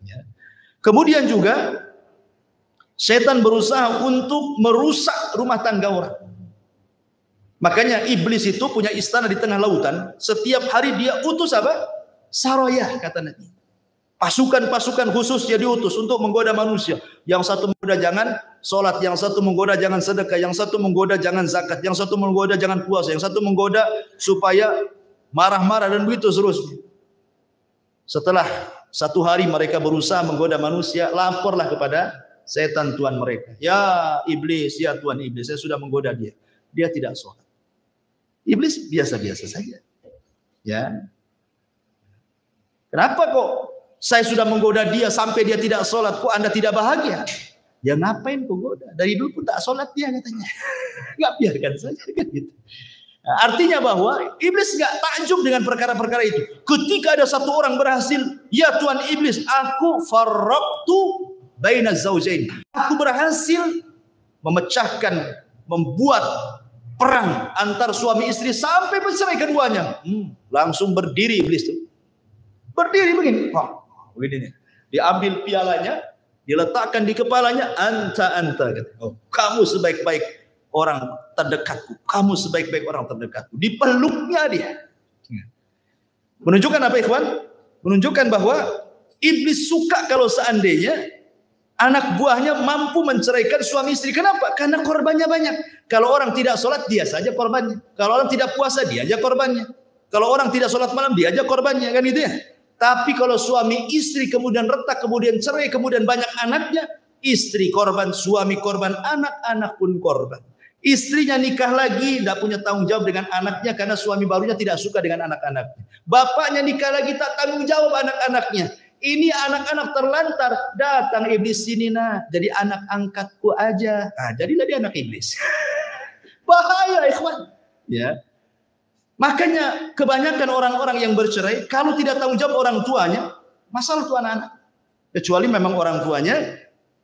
Ya. Kemudian juga setan berusaha untuk merusak rumah tangga orang. Makanya iblis itu punya istana di tengah lautan. Setiap hari dia utus apa? Saraya, kata Nabi. Pasukan-pasukan khusus dia diutus untuk menggoda manusia. Yang satu menggoda jangan sholat, yang satu menggoda jangan sedekah, yang satu menggoda jangan zakat, yang satu menggoda jangan puasa, yang satu menggoda supaya marah-marah dan begitu seterusnya. Setelah satu hari mereka berusaha menggoda manusia, laporlah kepada setan Tuhan mereka. Ya iblis, ya Tuhan iblis, saya sudah menggoda dia. Dia tidak sholat. Iblis biasa-biasa saja. Ya. Kenapa kok saya sudah menggoda dia sampai dia tidak sholat, kok Anda tidak bahagia? Ya ngapain kok goda? Dari dulu pun tak sholat dia katanya. Nggak, biarkan saja kan gitu. Nah, artinya bahwa iblis nggak takjub dengan perkara-perkara itu. Ketika ada satu orang berhasil, ya Tuhan iblis, aku farraqtu baina zaujain. Aku berhasil memecahkan, membuat perang antar suami istri sampai bercerai keduanya. Langsung berdiri iblis itu. Berdiri begini. Begini nih. Diambil pialanya, diletakkan di kepalanya, anta. Oh, kamu sebaik-baik orang terdekatku. Kamu sebaik-baik orang terdekatku. Dipeluknya dia. Menunjukkan apa ikhwan? Menunjukkan bahwa iblis suka kalau seandainya anak buahnya mampu menceraikan suami istri. Kenapa? Karena korbannya banyak. Kalau orang tidak sholat, dia saja korbannya. Kalau orang tidak puasa, dia aja korbannya. Kalau orang tidak sholat malam, dia aja korbannya. Kan gitu ya? Tapi kalau suami istri kemudian retak, kemudian cerai, kemudian banyak anaknya, istri korban, suami korban, anak-anak pun korban. Istrinya nikah lagi, tidak punya tanggung jawab dengan anaknya karena suami barunya tidak suka dengan anak-anaknya. Bapaknya nikah lagi, tak tanggung jawab anak-anaknya. Ini anak-anak terlantar, datang iblis sini nah, jadi anak angkatku aja. Nah, jadilah dia anak iblis. Bahaya ikhwan. Ya. Makanya kebanyakan orang-orang yang bercerai, kalau tidak tanggung jawab orang tuanya, masalah itu anak-anak. Kecuali memang orang tuanya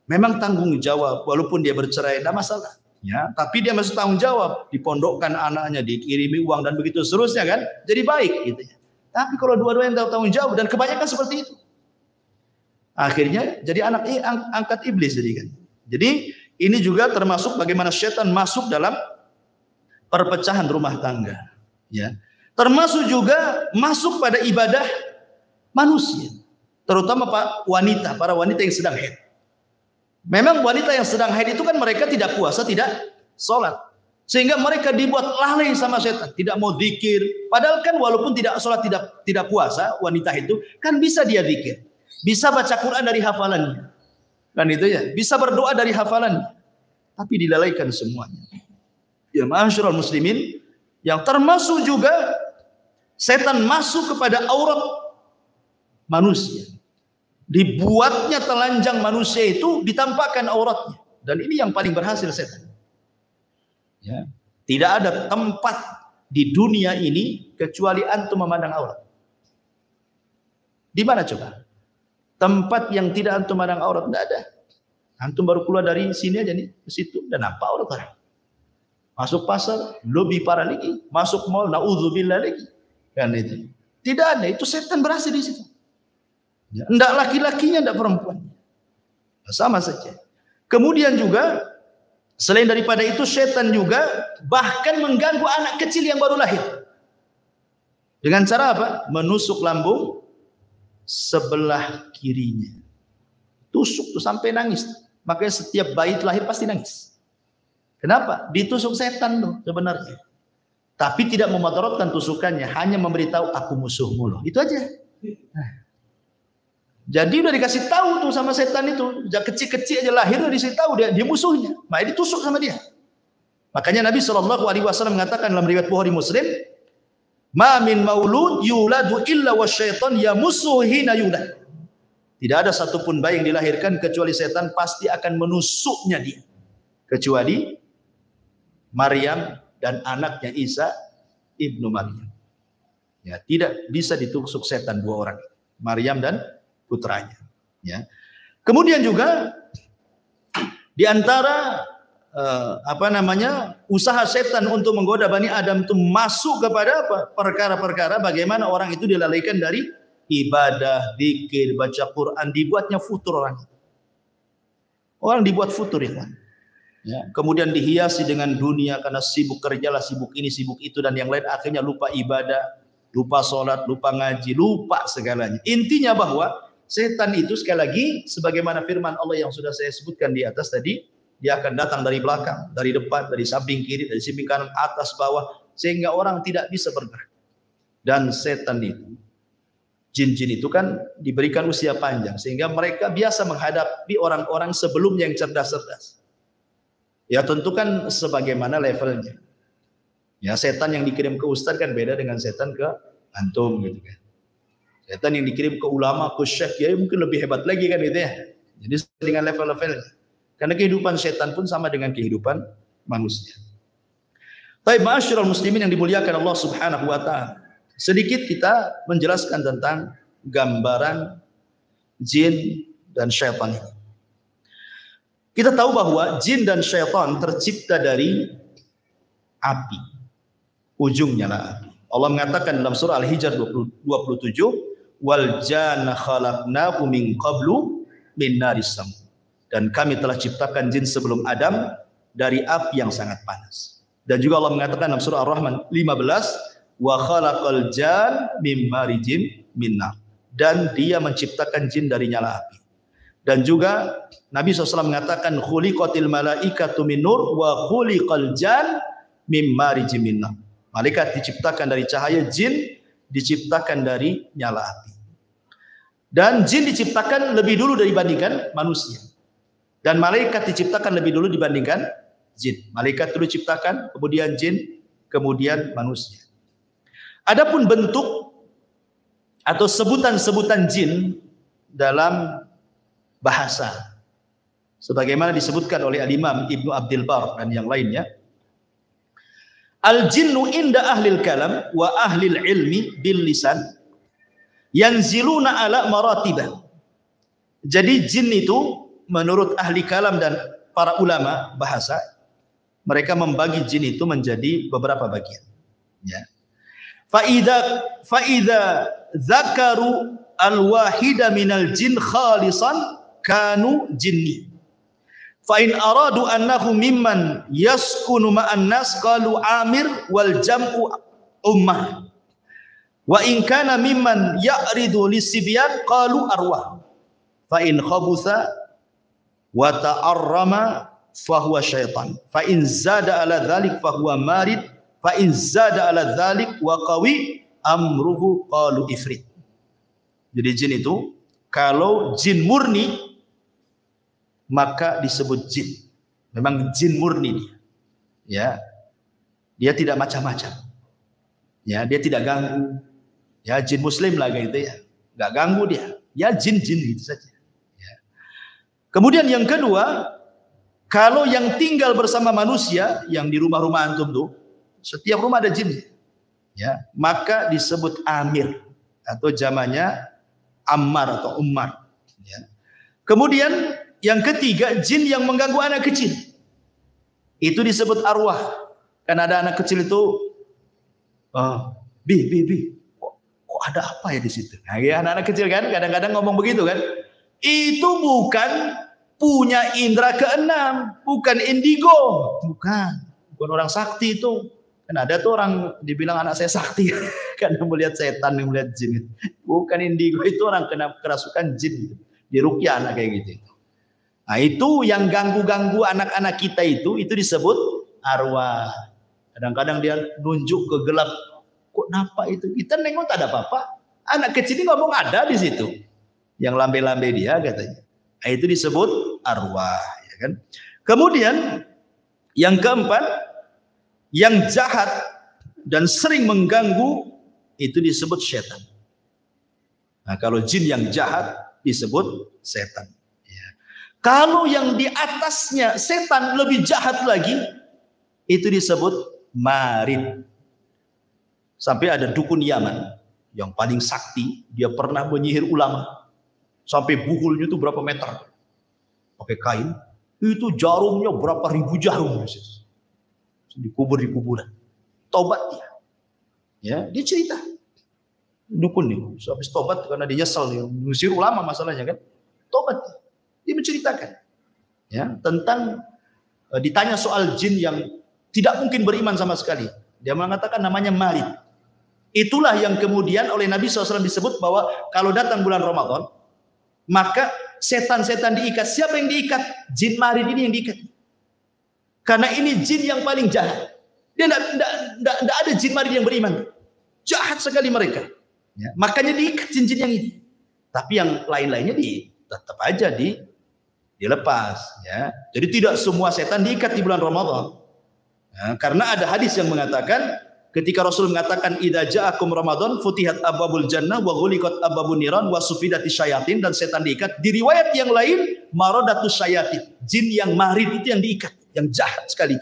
memang tanggung jawab, walaupun dia bercerai, tidak masalah. Ya, tapi dia masih tanggung jawab, dipondokkan anaknya, dikirimi uang dan begitu seterusnya kan, jadi baik gitu ya. Tapi kalau dua-duanya tanggung jawab dan kebanyakan seperti itu, akhirnya jadi anak angkat iblis jadi kan. Jadi ini juga termasuk bagaimana setan masuk dalam perpecahan rumah tangga. Ya, termasuk juga masuk pada ibadah manusia, terutama para wanita yang sedang haid. Memang wanita yang sedang haid itu kan mereka tidak puasa, tidak sholat. Sehingga mereka dibuat lalai sama setan. Tidak mau zikir. Padahal kan walaupun tidak sholat, tidak puasa, wanita itu kan bisa dia zikir. Bisa baca Quran dari hafalannya. Kan itu ya. Bisa berdoa dari hafalannya. Tapi dilalaikan semuanya. Ya ma'asyiral muslimin. Yang termasuk juga setan masuk kepada aurat manusia. Dibuatnya telanjang manusia itu ditampakkan auratnya, dan ini yang paling berhasil setan. Ya. Tidak ada tempat di dunia ini kecuali antum memandang aurat. Di mana coba? Tempat yang tidak antum memandang aurat tidak ada. Antum baru keluar dari sini aja nih ke situ dan nampak aurat orang. Masuk pasar lebih parah lagi, masuk mall naudzubillah lagi. Kan itu. Tidak ada, itu setan berhasil di situ. Ya, enggak laki-lakinya, enggak perempuan. Sama saja. Kemudian juga selain daripada itu, setan juga bahkan mengganggu anak kecil yang baru lahir. Dengan cara apa? Menusuk lambung sebelah kirinya. Tusuk tuh sampai nangis. Makanya setiap bayi lahir pasti nangis. Kenapa? Ditusuk setan tuh sebenarnya. Tapi tidak memudaratkan tusukannya, hanya memberitahu aku musuhmu loh. Itu aja. Jadi udah dikasih tahu tuh sama setan itu, sejak kecil-kecil aja lahir udah dikasih tahu dia musuhnya, makanya ditusuk sama dia. Makanya Nabi SAW mengatakan dalam riwayat Bukhari Muslim, "Ma min maulud yuladu illa wasyaitan yamussuhu hina yulad." Tidak ada satupun bayi yang dilahirkan kecuali setan pasti akan menusuknya dia. Kecuali Maryam dan anaknya Isa ibnu Maryam. Ya, tidak bisa ditusuk setan dua orang, Maryam dan putranya. Ya. Kemudian juga di antara usaha setan untuk menggoda Bani Adam itu masuk kepada apa? Perkara-perkara bagaimana orang itu dilalaikan dari ibadah, zikir, baca Quran, dibuatnya futur orang. Orang dibuat futur ya. Ya. Kemudian dihiasi dengan dunia karena sibuk kerjalah, sibuk ini, sibuk itu dan yang lain, akhirnya lupa ibadah, lupa sholat, lupa ngaji, lupa segalanya. Intinya bahwa setan itu sekali lagi sebagaimana firman Allah yang sudah saya sebutkan di atas tadi, dia akan datang dari belakang, dari depan, dari samping kiri, dari samping kanan, atas, bawah, sehingga orang tidak bisa bergerak. Dan setan itu, jin-jin itu kan diberikan usia panjang, sehingga mereka biasa menghadapi orang-orang sebelumnya yang cerdas-cerdas. Ya tentu kan sebagaimana levelnya. Ya setan yang dikirim ke ustaz kan beda dengan setan ke antum gitu kan. Setan yang dikirim ke ulama, ke syekh, ya mungkin lebih hebat lagi kan itu ya. Jadi dengan level-levelnya. Karena kehidupan setan pun sama dengan kehidupan manusia. Baik, ma'asyiral muslimin yang dimuliakan Allah Subhanahu wa taala. Sedikit kita menjelaskan tentang gambaran jin dan syaitan ini. Kita tahu bahwa jin dan syaitan tercipta dari api. Ujungnya lah api. Allah mengatakan dalam surah Al-Hijr 27, wal janna khalaqnahu min qablu min naris sam. Dan kami telah ciptakan jin sebelum Adam dari api yang sangat panas. Dan juga Allah mengatakan dalam surah Ar-Rahman 15, wa khalaqal jan mim marijim min nar. Dan dia menciptakan jin dari nyala api. Dan juga Nabi SAW mengatakan khuliqatil malaikatu min nur wa khuliqal jan mim marijim min nar. Malaikat diciptakan dari cahaya, jin diciptakan dari nyala api. Dan jin diciptakan lebih dulu dibandingkan manusia. Dan malaikat diciptakan lebih dulu dibandingkan jin. Malaikat dulu diciptakan, kemudian jin, kemudian manusia. Adapun bentuk atau sebutan-sebutan jin dalam bahasa, sebagaimana disebutkan oleh Al-Imam Ibnu Abdul Bar dan yang lainnya, al-jinnu inda ahlil kalam wa ahlil ilmi bil lisan yanziluna ala maratibah. Jadi jin itu menurut ahli kalam dan para ulama bahasa, mereka membagi jin itu menjadi beberapa bagian. Ya. Faida zakaru al-wahida minal jin khalisan kanu jinni. Fa in aradu annahu mimman yaskunu ma'an nas qalu amir wal jam'u ummah. Wa in kana mimman ya'ridu lisibyan qalu arwah. Fa in khabutha wa ta'arrama fa huwa syaitan. Fa in zada ala dzalik fa huwa marid. Fa in zada ala dzalik wa qawi amruhu qalu ifrit. Jadi jin itu kalau jin murni maka disebut jin. Memang jin murni dia. Ya. Dia tidak macam-macam. Ya, dia tidak ganggu. Ya, jin muslim lah gitu ya. Enggak ganggu dia. Ya jin-jin gitu saja. Ya. Kemudian yang kedua, kalau yang tinggal bersama manusia yang di rumah-rumah antum tuh, setiap rumah ada jin. Ya, maka disebut amir atau jamannya ammar atau ummar. Ya. Kemudian yang ketiga, jin yang mengganggu anak kecil. Itu disebut arwah. Kan ada anak kecil itu, kok ada apa ya di situ? Nah, ya, anak-anak kecil kan kadang-kadang ngomong begitu kan. Itu bukan punya indera keenam, bukan indigo, bukan orang sakti itu. Kan ada tuh orang dibilang anak saya sakti karena melihat setan, melihat jin. Bukan indigo, itu orang kena kerasukan jin. Diruqyah anak kayak gitu. Nah, itu yang ganggu-ganggu anak-anak kita itu disebut arwah. Kadang-kadang dia nunjuk ke gelap. Kok nampak itu? Kita nengok tak ada apa-apa. Anak kecil ini ngomong ada di situ. Yang lambe-lambe dia katanya. Nah, itu disebut arwah. Ya kan? Kemudian yang keempat, yang jahat dan sering mengganggu itu disebut setan. Nah, kalau jin yang jahat disebut setan. Kalau yang di atasnya setan lebih jahat lagi, itu disebut marid. Sampai ada dukun Yaman yang paling sakti, dia pernah menyihir ulama. Sampai buhulnya itu berapa meter. Pakai kain, itu jarumnya berapa ribu jarum. Dikubur di kuburan. Tobat dia. Ya, dia cerita. Dukun nih, habis tobat karena dia nyesel, mengusir ulama masalahnya kan. Tobat dia. Dia menceritakan ya tentang ditanya soal jin yang tidak mungkin beriman sama sekali. Dia mengatakan namanya marid. Itulah yang kemudian oleh Nabi SAW disebut bahwa kalau datang bulan Ramadan maka setan-setan diikat. Siapa yang diikat? Jin marid ini yang diikat. Karena ini jin yang paling jahat. Dia tidak ada jin marid yang beriman. Jahat sekali mereka. Ya, makanya diikat jin-jin yang ini. Tapi yang lain-lainnya tetap aja dilepas ya. Jadi tidak semua setan diikat di bulan Ramadan. Ya, karena ada hadis yang mengatakan ketika Rasul mengatakan idza ja'akum Ramadan futihat abwabul jannah wa ghuliqat abwabun niran wa sufidatis syayatin, dan setan diikat. Di riwayat yang lain maradatus syayatin, jin yang marid itu yang diikat, yang jahat sekali.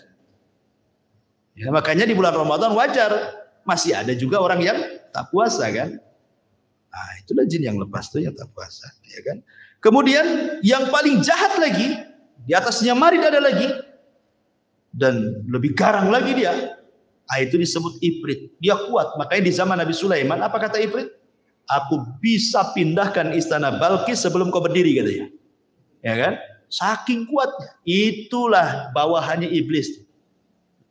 Ya, makanya di bulan Ramadan wajar masih ada juga orang yang tak puasa kan. Nah, itulah jin yang lepas tuh yang tak puasa, ya kan? Kemudian yang paling jahat lagi, di atasnya marid ada lagi, dan lebih garang lagi dia. Ah, itu disebut ifrit. Dia kuat. Makanya di zaman Nabi Sulaiman, apa kata ifrit? Aku bisa pindahkan istana Balkis sebelum kau berdiri, katanya. Ya kan? Saking kuatnya. Itulah bawahannya iblis.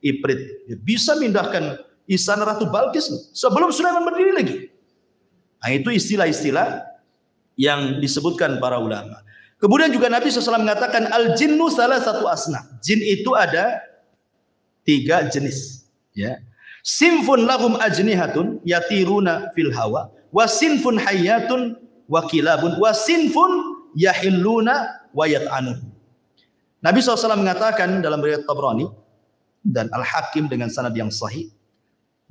Ifrit. Dia bisa pindahkan istana Ratu Balkis sebelum Sulaiman berdiri lagi. Nah, itu istilah-istilah yang disebutkan para ulama. Kemudian juga Nabi SAW mengatakan al-jinnu salah satu asnaf. Jin itu ada 3 jenis. Ya. Sinfun lahum ajnihatun yatiruna fil hawa, wa sinfun hayyatun wa kilabun, wa sinfun yahilluna wa yat'anun. Nabi SAW mengatakan dalam riwayat Tabrani dan Al-Hakim dengan sanad yang sahih,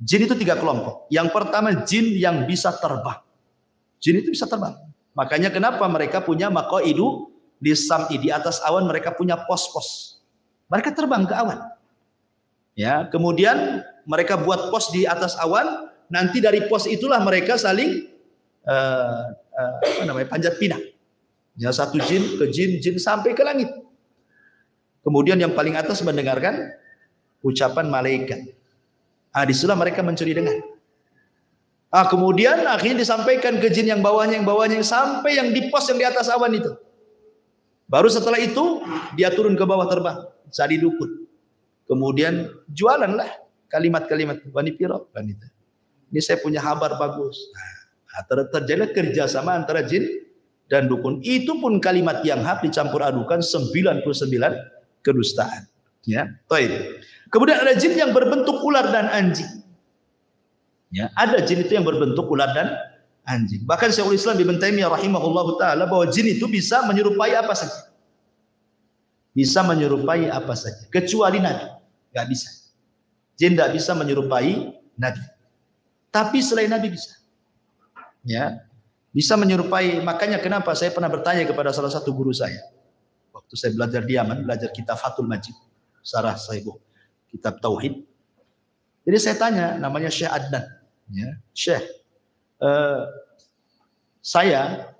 jin itu 3 kelompok. Yang pertama jin yang bisa terbang. Jin itu bisa terbang. Makanya kenapa mereka punya maqaidu lisam'i, di atas awan mereka punya pos-pos. Mereka terbang ke awan. Ya, kemudian mereka buat pos di atas awan, nanti dari pos itulah mereka saling panjat pinang. Ya, satu jin ke jin sampai ke langit. Kemudian yang paling atas mendengarkan ucapan malaikat. Disitulah mereka mencuri dengar. Kemudian akhirnya disampaikan ke jin yang bawahnya sampai yang di pos yang di atas awan itu. Baru setelah itu dia turun ke bawah terbang, cari dukun. Kemudian jualanlah kalimat-kalimat wanipiro kan itu. Ini saya punya kabar bagus. Terjadi kerjasama antara jin dan dukun. Itu pun kalimat yang hak dicampur adukan 99 kedustaan. Ya, baik. Kemudian ada jin yang berbentuk ular dan anjing. Ya, ada jin itu yang berbentuk ular dan anjing. Bahkan Syekhul Islam Ibnu Taimiyah rahimahullahu taala bahwa jin itu bisa menyerupai apa saja. Bisa menyerupai apa saja, kecuali nabi. Enggak bisa. Jin tidak bisa menyerupai nabi. Tapi selain nabi bisa. Ya, bisa menyerupai. Makanya kenapa saya pernah bertanya kepada salah satu guru saya. Waktu saya belajar di Yaman, belajar kitab Fathul Majid, Syarah Sahih kitab Tauhid. Jadi saya tanya, namanya Syekh Adnan. Ya, Syekh, saya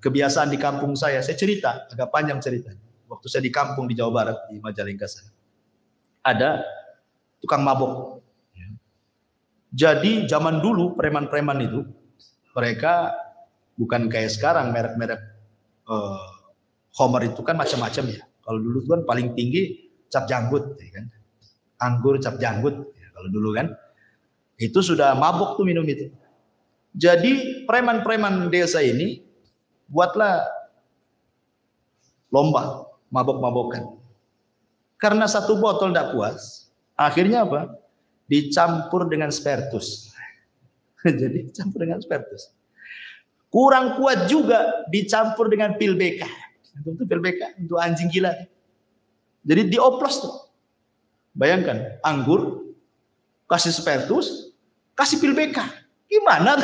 kebiasaan di kampung saya cerita, agak panjang ceritanya. Waktu saya di kampung di Jawa Barat, di Majalengka sana, ada tukang mabok. Ya. Jadi zaman dulu preman-preman itu, mereka bukan kayak sekarang merek-merek Homer itu kan macam-macam ya. Kalau dulu kan paling tinggi cap janggut, ya kan? Anggur cap janggut. Ya, kalau dulu kan, itu sudah mabuk tuh minum itu. Jadi preman-preman desa ini buatlah lomba mabok-mabokan. Karena satu botol tidak puas, akhirnya apa? Dicampur dengan spiritus. Jadi campur dengan spiritus. Kurang kuat juga dicampur dengan pil BK. Itu pil BK untuk anjing gila. Jadi dioplos tuh. Bayangkan, anggur kasih spiritus, kasih pil BK. Gimana?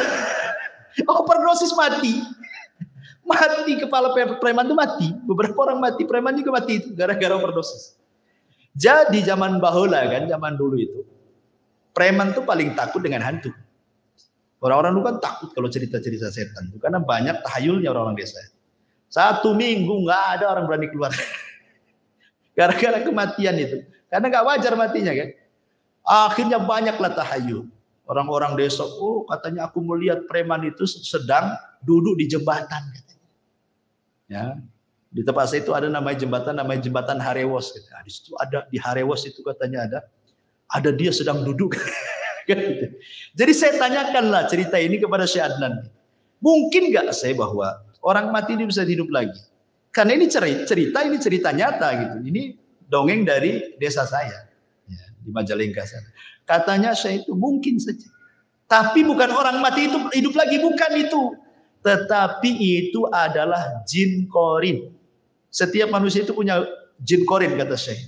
Overdosis mati. Mati kepala preman itu mati. Beberapa orang mati, preman juga mati itu gara-gara overdosis. Jadi zaman bahula kan, zaman dulu itu preman tuh paling takut dengan hantu. Orang-orang dulu kan takut kalau cerita-cerita setan itu karena banyak tahayulnya orang-orang desa. 1 minggu nggak ada orang berani keluar. Gara-gara kematian itu. Karena nggak wajar matinya kan. Akhirnya banyaklah tahayul. Orang-orang desa, oh katanya aku melihat preman itu sedang duduk di jembatan. Ya, di tempat saya itu ada namanya jembatan Harewos. Di situ ada di Harewos itu katanya ada dia sedang duduk. Jadi saya tanyakanlah cerita ini kepada Syekh Adnan. Mungkin nggak saya bahwa orang mati ini bisa hidup lagi? Karena ini cerita nyata gitu. Ini dongeng dari desa saya ya, di Majalengka sana. Katanya saya itu mungkin saja. Tapi bukan orang mati itu hidup lagi, bukan itu. Tetapi itu adalah jin korin. Setiap manusia itu punya jin korin kata Syekh.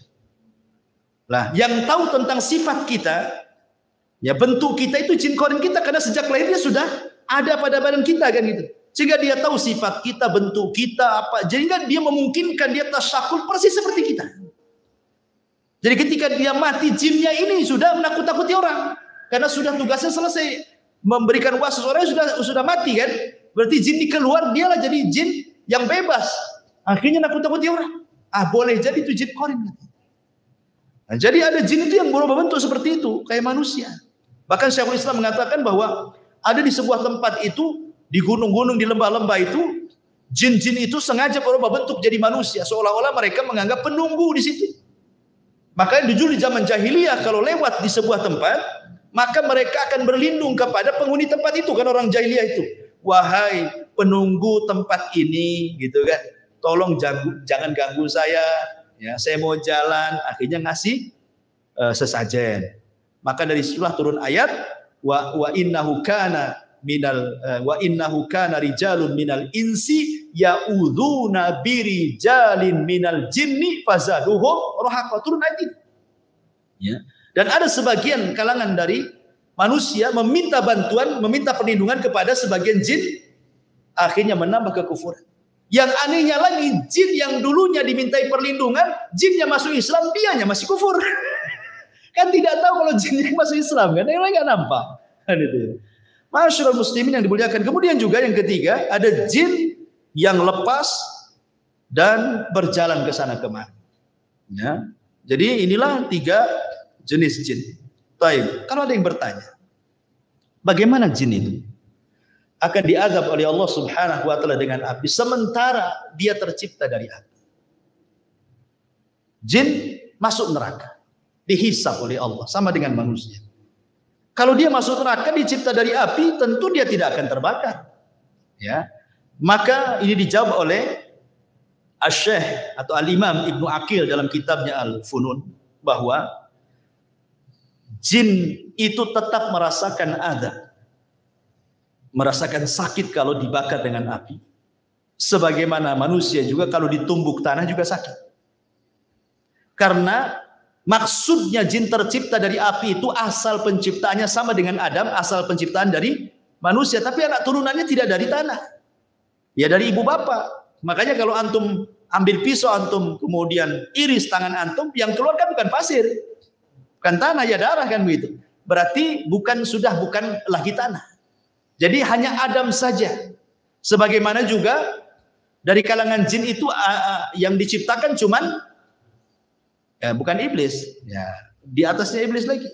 Lah, yang tahu tentang sifat kita, ya bentuk kita itu jin korin kita karena sejak lahirnya sudah ada pada badan kita kan gitu. Sehingga dia tahu sifat kita, bentuk kita apa. Jadi dia memungkinkan dia tasyakul persis seperti kita. Jadi ketika dia mati, jinnya ini sudah menakut-takuti orang. Karena sudah tugasnya selesai. Memberikan was orang sudah mati kan. Berarti jin ini keluar, dialah jadi jin yang bebas. Akhirnya nakut-takuti orang. Boleh jadi itu jin korin. Nah, jadi ada jin itu yang berubah bentuk seperti itu. Kayak manusia. Bahkan Syekhul Islam mengatakan bahwa ada di sebuah tempat itu, di gunung-gunung, di lembah-lembah itu, jin-jin itu sengaja berubah bentuk jadi manusia. Seolah-olah mereka menganggap penunggu di situ. Makanya dulu di zaman jahiliyah kalau lewat di sebuah tempat, maka mereka akan berlindung kepada penghuni tempat itu kan orang jahiliyah itu. Wahai penunggu tempat ini, gitu kan. Tolong jangan ganggu saya, ya. Saya mau jalan. Akhirnya ngasih sesajen. Maka dari situlah turun ayat wa innahu kana rijalun minal insi ya'udzuna birijalin minal jinni fazaduhum rahaqa. Turun ayat ini. Ya. Dan ada sebagian kalangan dari manusia meminta bantuan, meminta perlindungan kepada sebagian jin, akhirnya menambah kekufuran. Yang anehnya lagi, jin yang dulunya dimintai perlindungan, jinnya masuk Islam, dianya masih kufur. Kan tidak tahu kalau jinnya masuk Islam, kan? Yang lain nggak nampak. Kan itu. Masyaallah muslimin yang dimuliakan. Kemudian juga yang ketiga, ada jin yang lepas dan berjalan ke sana kemari. Ya. Jadi inilah 3 jenis jin. Baik, kalau ada yang bertanya, bagaimana jin itu akan diazab oleh Allah Subhanahu wa taala dengan api sementara dia tercipta dari api? Jin masuk neraka, dihisab oleh Allah sama dengan manusia. Kalau dia masuk neraka dicipta dari api, tentu dia tidak akan terbakar. Ya. Maka ini dijawab oleh Asy-Syaikh atau Al-Imam Ibnu Aqil dalam kitabnya Al-Funun bahwa jin itu tetap merasakan azab, merasakan sakit kalau dibakar dengan api. Sebagaimana manusia juga kalau ditumbuk tanah juga sakit. Karena maksudnya jin tercipta dari api itu asal penciptaannya sama dengan Adam, asal penciptaan dari manusia, tapi anak turunannya tidak dari tanah. Ya dari ibu bapak. Makanya kalau antum ambil pisau antum kemudian iris tangan antum, yang keluar kan bukan pasir, bukan tanah, ya darah kan begitu. Berarti bukan lagi tanah. Jadi hanya Adam saja. Sebagaimana juga dari kalangan jin itu yang diciptakan cuman bukan iblis, ya di atasnya iblis lagi.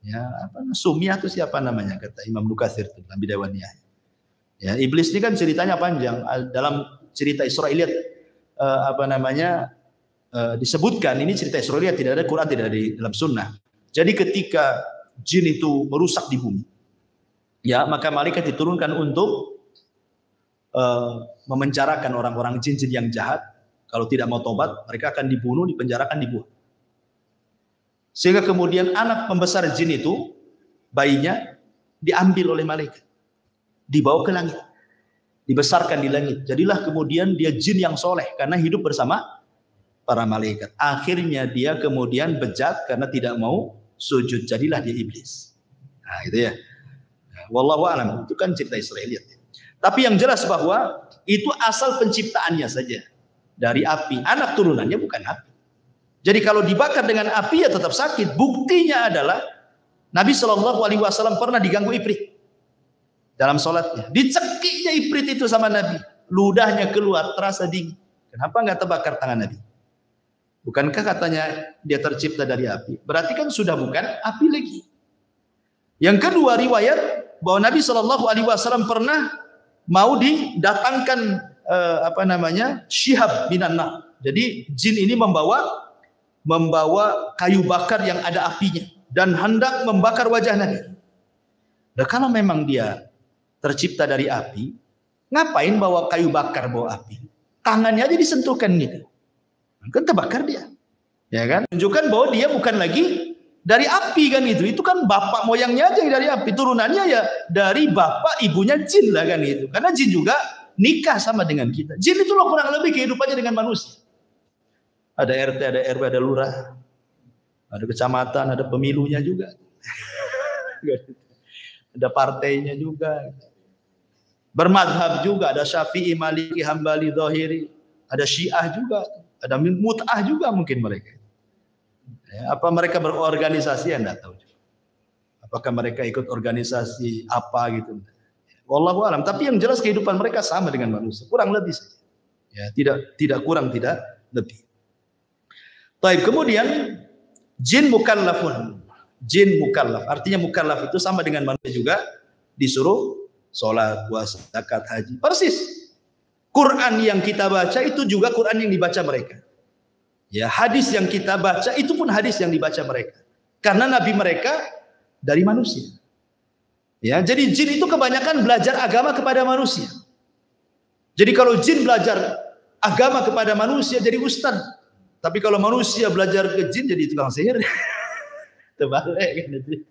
Ya apa Sumi atau siapa namanya kata Imam Nukatsir dalam Bidawaniyah. Ya iblis ini kan ceritanya panjang. Dalam cerita Israiliyat disebutkan, ini cerita Israiliyat, tidak ada Quran, tidak ada di dalam sunnah. Jadi ketika jin itu merusak di bumi, ya maka malaikat diturunkan untuk memenjarakan orang-orang jin-jin yang jahat. Kalau tidak mau tobat, mereka akan dibunuh, dipenjarakan, dibuang. Sehingga kemudian anak pembesar jin itu, bayinya diambil oleh malaikat, dibawa ke langit, dibesarkan di langit. Jadilah kemudian dia jin yang soleh karena hidup bersama para malaikat. Akhirnya dia kemudian bejat karena tidak mau sujud, jadilah dia iblis. Nah itu ya. Wallahu a'lam, itu kan cerita Israiliyat. Tapi yang jelas bahwa itu asal penciptaannya saja dari api, anak turunannya bukan api. Jadi kalau dibakar dengan api ya tetap sakit. Buktinya adalah Nabi SAW pernah diganggu ifrit dalam sholatnya. Dicekiknya ifrit itu sama Nabi, ludahnya keluar terasa dingin. Kenapa nggak terbakar tangan Nabi? Bukankah katanya dia tercipta dari api? Berarti kan sudah bukan api lagi. Yang kedua riwayat bahwa Nabi SAW pernah mau didatangkan Syihab binan nar. Jadi jin ini membawa kayu bakar yang ada apinya dan hendak membakar wajah Nabi. Dan kalau memang dia tercipta dari api, ngapain bawa kayu bakar, bawa api? Tangannya aja disentuhkan gitu, kan terbakar dia, ya kan? Tunjukkan bahwa dia bukan lagi dari api kan itu. Itu kan bapak moyangnya aja yang dari api, turunannya ya dari bapak ibunya jin lah kan itu. Karena jin juga nikah sama dengan kita. Jin itu loh kurang lebih kehidupannya dengan manusia. Ada RT, ada RW, ada lurah, ada kecamatan, ada pemilunya juga, ada partainya juga, bermadhab juga, ada Syafi'i, Maliki, Hambali, Zahiri, ada Syiah juga, ada Mut'ah juga mungkin mereka. Ya, apa mereka berorganisasi? Anda tahu juga. Apakah mereka ikut organisasi apa gitu? Wallahu a'lam. Tapi yang jelas kehidupan mereka sama dengan manusia, kurang lebih saja. Ya, tidak kurang, tidak lebih. Baik, kemudian jin mukallafun. Jin mukallaf, artinya mukallaf itu sama dengan manusia juga, disuruh sholat, puasa, zakat, haji. Persis. Quran yang kita baca itu juga Quran yang dibaca mereka. Ya, hadis yang kita baca itu pun hadis yang dibaca mereka. Karena nabi mereka dari manusia. Ya, jadi jin itu kebanyakan belajar agama kepada manusia. Jadi kalau jin belajar agama kepada manusia jadi ustaz. Tapi kalau manusia belajar ke jin jadi tukang sihir. Terbalik kan itu.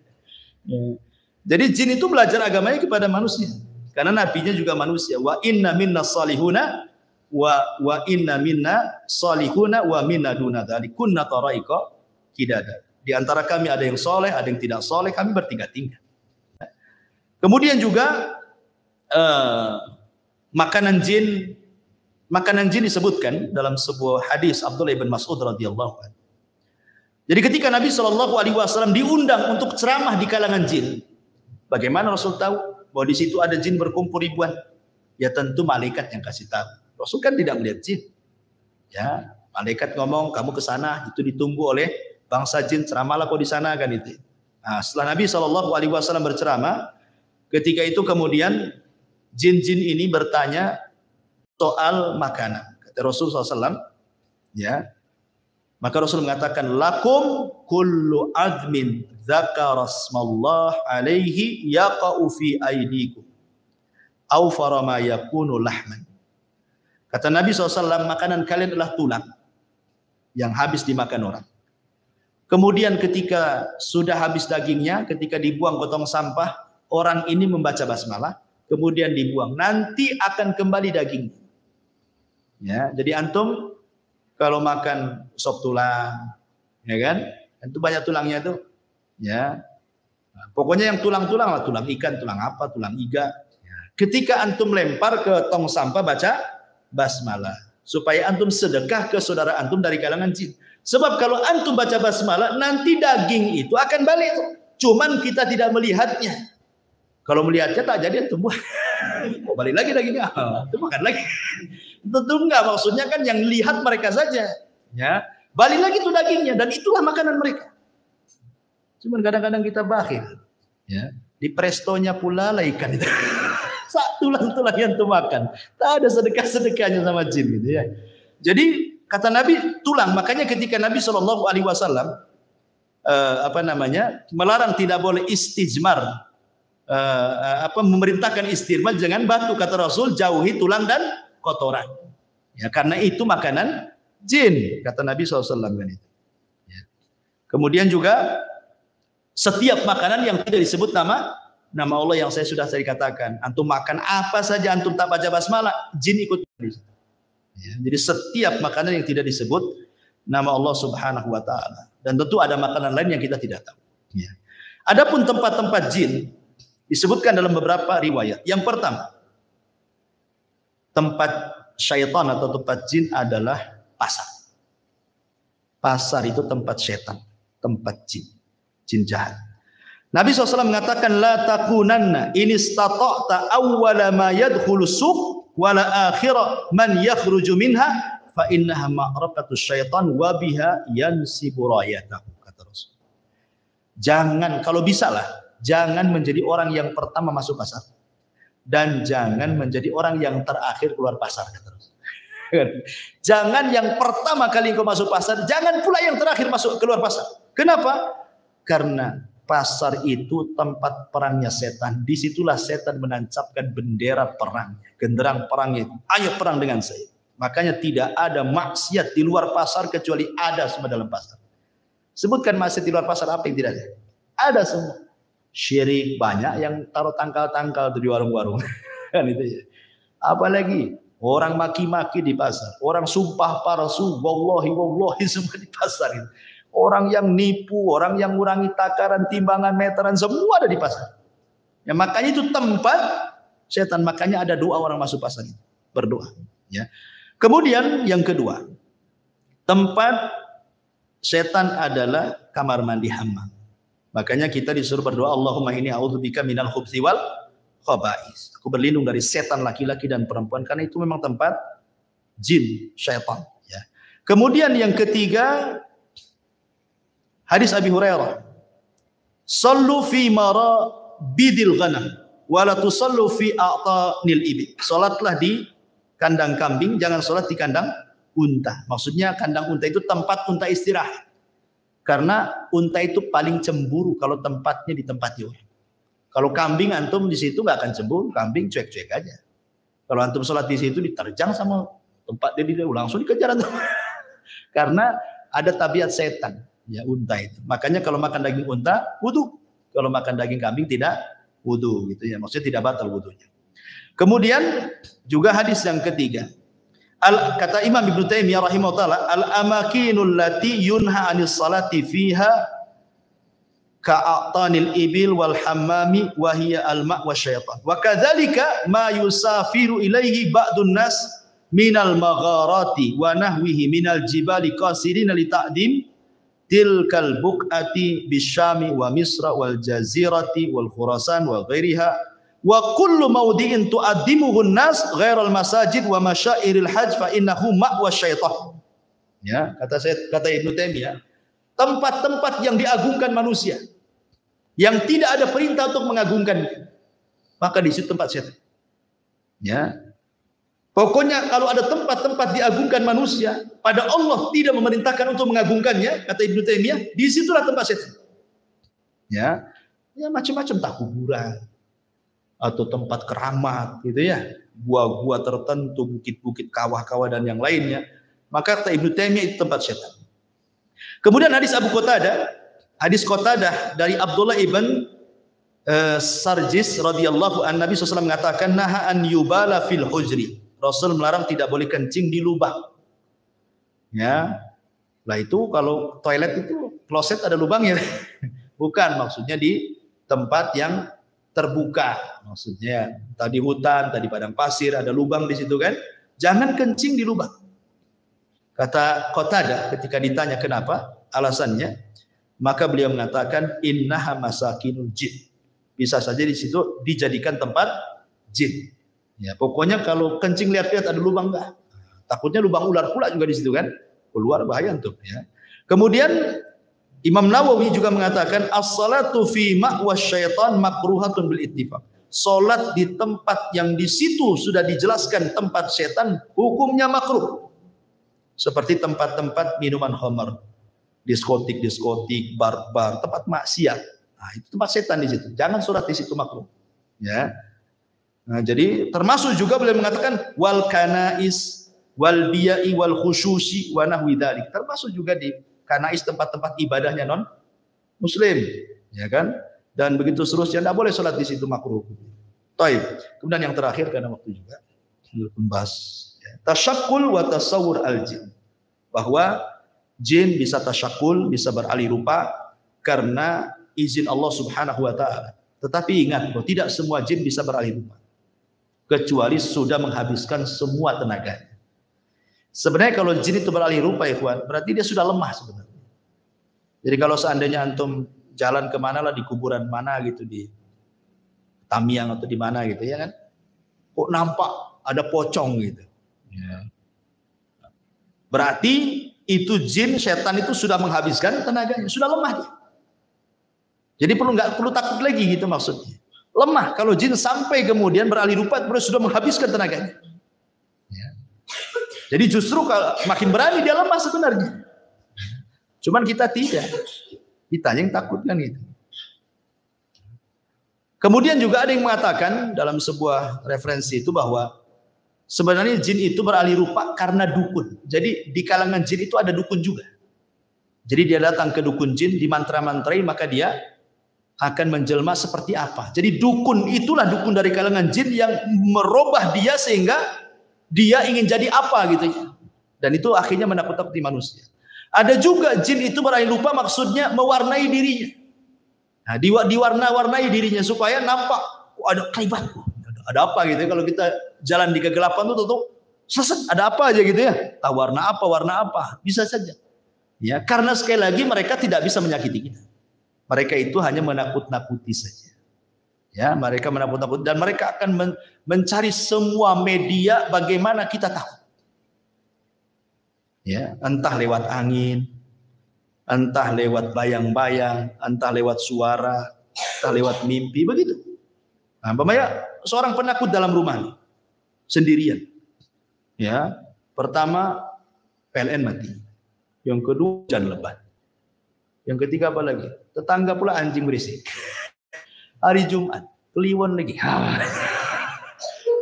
Jadi jin itu belajar agamanya kepada manusia. Karena nabinya juga manusia. Wa inna minna salihuna wa inna minna salihuna wa minna duna dzalik kunna taraika qidada. Di antara kami ada yang soleh, ada yang tidak soleh, kami bertingkat-tingkat. Kemudian juga makanan jin disebutkan dalam sebuah hadis Abdullah bin Mas'ud radhiyallahu anhu. Jadi ketika Nabi SAW diundang untuk ceramah di kalangan jin, bagaimana Rasul tahu bahwa di situ ada jin berkumpul ribuan? Ya tentu malaikat yang kasih tahu. Rasul kan tidak melihat jin. Ya, malaikat ngomong kamu ke sana, itu ditunggu oleh bangsa jin, ceramahlah kau di sana kan itu. Nah, setelah Nabi SAW berceramah, ketika itu kemudian jin-jin ini bertanya soal makanan. Kata Rasul SAW, ya, maka Rasul mengatakan, lakum kullu azmin dzakara smallah alaihi yaqa'u fi aydikum au farama yakunu lahman. Kata Nabi SAW, makanan kalian adalah tulang yang habis dimakan orang. Kemudian ketika sudah habis dagingnya, ketika dibuang ke tong sampah, orang ini membaca basmalah, kemudian dibuang. Nanti akan kembali dagingnya. Ya, jadi antum kalau makan sop tulang, ya kan? Itu banyak tulangnya tuh. Ya. Nah, pokoknya yang tulang-tulang lah, tulang ikan, tulang apa, tulang iga. Ya. Ketika antum lempar ke tong sampah, baca basmalah supaya antum sedekah ke saudara antum dari kalangan jin. Sebab kalau antum baca basmalah, nanti daging itu akan balik. Cuman kita tidak melihatnya. Kalau melihatnya tak jadi antum buah. Kok balik lagi dagingnya? Itu makan lagi. Tentu enggak, maksudnya kan yang lihat mereka saja. Ya, balik lagi tuh dagingnya dan itulah makanan mereka. Cuman kadang-kadang kita bakhil. Ya, di prestonya pula lah ikan itu. Tulang-tulang yang tuh makan. Tak ada sedekah-sedekahnya sama jin gitu ya. Jadi kata Nabi tulang, makanya ketika Nabi SAW melarang tidak boleh istijmar, memerintahkan istirmal dengan batu, kata Rasul jauhi tulang dan kotoran. Ya, karena itu makanan jin, kata Nabi SAW kan itu. Ya. Kemudian juga setiap makanan yang tidak disebut nama Allah yang saya sudah katakan, antum makan apa saja antum tak baca basmalah, jin ikut. Ya, jadi setiap makanan yang tidak disebut nama Allah Subhanahu wa taala, dan tentu ada makanan lain yang kita tidak tahu. Ya. Adapun tempat-tempat jin disebutkan dalam beberapa riwayat. Yang pertama, tempat syaitan atau tempat jin adalah pasar. Pasar itu tempat syaitan, tempat jin jahat. Nabi SAW mengatakan la takunanna in istata'ta awwala ma yadkhulu suq wala akhira man yakhruju minha fa innaha ma'raqatu syaitan wa biha yansibu rayatahu, kata Rasul. Jangan, kalau bisa lah, jangan menjadi orang yang pertama masuk pasar dan jangan menjadi orang yang terakhir keluar pasar, kata Rasul. Jangan yang pertama kali kau masuk pasar, jangan pula yang terakhir masuk keluar pasar. Kenapa? Karena pasar itu tempat perangnya setan. Disitulah setan menancapkan bendera perangnya, genderang perangnya. Ayo perang dengan saya. Makanya tidak ada maksiat di luar pasar kecuali ada semua dalam pasar. Sebutkan maksiat di luar pasar apa yang tidak ada? Ada semua. Syirik banyak yang taruh tangkal-tangkal di warung-warung. Kan itu ya. Apalagi orang maki-maki di pasar, orang sumpah palsu, wallahi semua di pasar itu. Orang yang nipu, orang yang ngurangi takaran, timbangan, meteran, semua ada di pasar. Ya, makanya itu tempat setan. Makanya ada doa orang masuk pasar itu, berdoa. Ya. Kemudian yang kedua, tempat setan adalah kamar mandi hammam. Makanya kita disuruh berdoa, Allahumma inni a'udzubika minal khubthi wal khaba'is. Aku berlindung dari setan laki-laki dan perempuan, karena itu memang tempat jin, syaitan. Ya. Kemudian yang ketiga, hadis Abi Hurairah, sallu fi marabidil ghanam wa la tusallu fi a'tanil ibil. Salatlah di kandang kambing, jangan salat di kandang unta. Maksudnya kandang unta itu tempat unta istirahat. Karena unta itu paling cemburu kalau tempatnya ditempati orang. Kalau kambing antum di situ enggak akan cemburu, kambing cuek-cuek aja. Kalau antum salat di situ diterjang sama tempat dia langsung dikejar antum. Karena ada tabiat setan. Ya, unta itu. Makanya kalau makan daging unta, wudu. Kalau makan daging kambing tidak wudu gitu ya. Maksudnya tidak batal wudunya. Kemudian juga hadis yang ketiga. Kata Imam Ibnu Taimiyah rahimahullah, al-amakinul lati yunha 'anis salati fiha ka'atanil ibil wal hammami wa hiya al-ma' wasyaitan. Wa kadzalika ma yusafiru ilaihi ba'dun nas minal magharati wa nahwihi minal jibali qasirin li ta'dim tilkal buq'ati bisyami wa misra wal jazirati wal khurasan wa ghairiha wa kullu mawdi'in tu'addimuhun nas ghairal masajid wa masyairil hajj fa innahu ma'wa syaitan. Ya, kata Ibnu Taimiyah, tempat-tempat yang diagungkan manusia yang tidak ada perintah untuk mengagungkannya, maka di situ tempat setan. Ya. Pokoknya kalau ada tempat-tempat diagungkan manusia, pada Allah tidak memerintahkan untuk mengagungkannya, kata Ibnu Taimiyah, di situlah tempat setan. Ya, ya macam-macam, tak kuburan atau tempat keramat gitu ya, gua-gua tertentu, bukit-bukit, kawah-kawah dan yang lainnya, maka kata Ibnu Taimiyah itu tempat setan. Kemudian hadis Qatadah dari Abdullah ibn Sarjis radhiyallahu an, Nabi SAW mengatakan naha an yubala fil hujri. Rasul melarang tidak boleh kencing di lubang. Ya. Lah itu kalau toilet itu kloset ada lubangnya. Bukan, maksudnya di tempat yang terbuka. Maksudnya tadi hutan, tadi padang pasir, ada lubang di situ kan. Jangan kencing di lubang. Kata Qatadah ketika ditanya kenapa, alasannya, maka beliau mengatakan innaha masakinul jin. Bisa saja di situ dijadikan tempat jin. Ya, pokoknya kalau kencing lihat-lihat ada lubang enggak. Takutnya lubang ular pula juga di situ kan. Keluar bahaya tuh ya. Kemudian Imam Nawawi juga mengatakan as-salatu fi ma'was syaitan makruhatun bil ittifaq. Salat di tempat yang di situ sudah dijelaskan tempat setan hukumnya makruh. Seperti tempat-tempat minuman khamar, diskotik, bar-bar, tempat maksiat. Nah, itu tempat setan di situ. Jangan salat di situ, makruh. Ya. Nah, jadi termasuk juga beliau mengatakan wal kanais wal biya'i wal khususi wa nahwi dzalik. Termasuk juga di kanais tempat-tempat ibadahnya non muslim, ya kan? Dan begitu seterusnya, tidak boleh salat di situ, makruh. Baik. Kemudian yang terakhir karena waktu juga membahas ya, tasyakkul wa tasawwur al-jin. Bahwa jin bisa tasyakul, bisa beralih rupa karena izin Allah Subhanahu wa taala. Tetapi ingat bahwa tidak semua jin bisa beralih rupa, kecuali sudah menghabiskan semua tenaganya. Sebenarnya kalau jin itu beralih rupa, ikhwan, berarti dia sudah lemah sebenarnya. Jadi kalau seandainya antum jalan kemana lah, di kuburan mana gitu, di Tamiang atau di mana gitu ya kan, kok nampak ada pocong gitu. Ya. Berarti itu jin, setan itu sudah menghabiskan tenaganya, sudah lemah dia. Jadi nggak perlu takut lagi gitu maksudnya. Lemah kalau jin sampai kemudian beralih rupa sudah menghabiskan tenaganya. Ya. Jadi justru kalau makin berani dia lemah sebenarnya. Cuman kita tidak. Kita yang takut kan gitu. Kemudian juga ada yang mengatakan dalam sebuah referensi itu bahwa sebenarnya jin itu beralih rupa karena dukun. Jadi di kalangan jin itu ada dukun juga. Jadi dia datang ke dukun jin, dimantra-mantrai, maka dia akan menjelma seperti apa. Jadi dukun itulah dukun dari kalangan jin yang merubah dia sehingga dia ingin jadi apa gitu ya. Dan itu akhirnya menakut-nakuti manusia. Ada juga jin itu beralih rupa maksudnya mewarnai dirinya. Nah, diwarna-warnai dirinya supaya nampak ada kaibat, ada apa gitu ya. Kalau kita jalan di kegelapan tuh seset, ada apa aja gitu ya. Tahu warna apa, bisa saja. Ya, karena sekali lagi mereka tidak bisa menyakiti kita. Mereka itu hanya menakut-nakuti saja. Ya, mereka menakut-nakuti dan mereka akan mencari semua media bagaimana kita takut. Ya, entah lewat angin, entah lewat bayang-bayang, entah lewat suara, entah lewat mimpi, begitu. Nah, umpamanya seorang penakut dalam rumah sendirian. Ya, pertama PLN mati. Yang kedua hujan lebat. Yang ketiga apa lagi? Tetangga pula anjing berisik. Hari Jumat, kliwon lagi.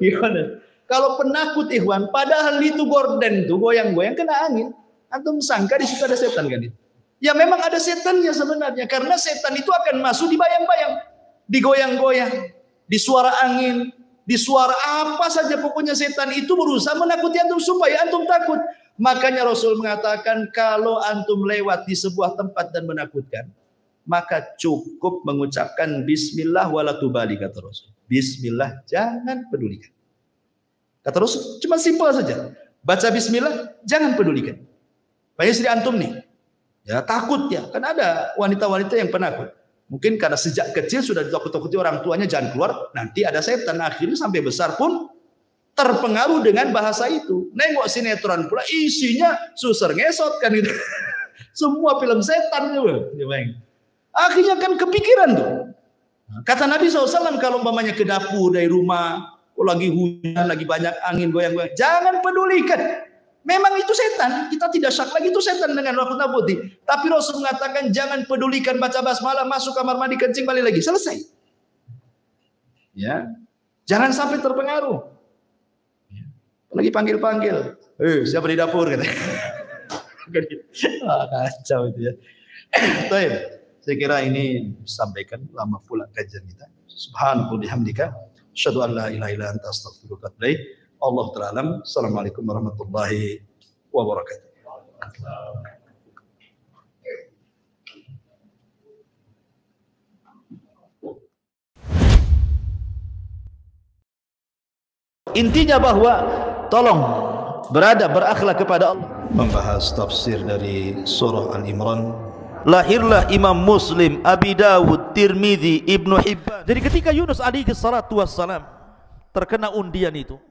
Gimana? Kalau penakut ikhwan, padahal itu gorden tuh goyang-goyang kena angin. Antum sangka di situ ada setan kan itu? Ya memang ada setannya sebenarnya, karena setan itu akan masuk di bayang-bayang, digoyang-goyang, di suara angin, di suara apa saja, pokoknya setan itu berusaha menakuti antum supaya antum takut. Makanya Rasul mengatakan kalau antum lewat di sebuah tempat dan menakutkan, maka cukup mengucapkan bismillah wala tubali, kata Rasul. Bismillah, jangan pedulikan. Kata Rasul, cuma simpel saja. Baca bismillah, jangan pedulikan. Banyak istri antum nih, ya takut ya, kan ada wanita-wanita yang penakut. Mungkin karena sejak kecil sudah ditakut-takuti orang tuanya jangan keluar, nanti ada setan. Akhirnya sampai besar pun terpengaruh dengan bahasa itu. Nengok sinetron pula isinya suser ngesot kan gitu. Semua film setan juga. Akhirnya kan kepikiran tuh. Kata Nabi SAW, kalau umpamanya ke dapur dari rumah, lagi hujan, lagi banyak angin goyang-goyang, jangan pedulikan. Memang itu setan, kita tidak syak lagi itu setan dengan nakut-nakuti. Tapi Rasul mengatakan jangan pedulikan baca basmalah, masuk kamar mandi, kencing, balik lagi, selesai. Ya, jangan sampai terpengaruh. Lagi panggil-panggil, siapa di dapur katanya. Kacau itu ya. Baik, saya kira ini disampaikan, lama pula kajian kita. Subhanallahi bihamdika, asyhadu an la ilaha illa anta astaghfiruka wa atubu ilaik. Allah ta'ala. Assalamualaikum warahmatullahi wabarakatuh. Intinya bahwa tolong berakhlak kepada Allah. Membahas tafsir dari surah Al-Imran. Lahirlah Imam Muslim, Abi Dawud, Tirmidzi, Ibnu Hibban. Jadi ketika Yunus alaihi salatu wassalam terkena undian itu,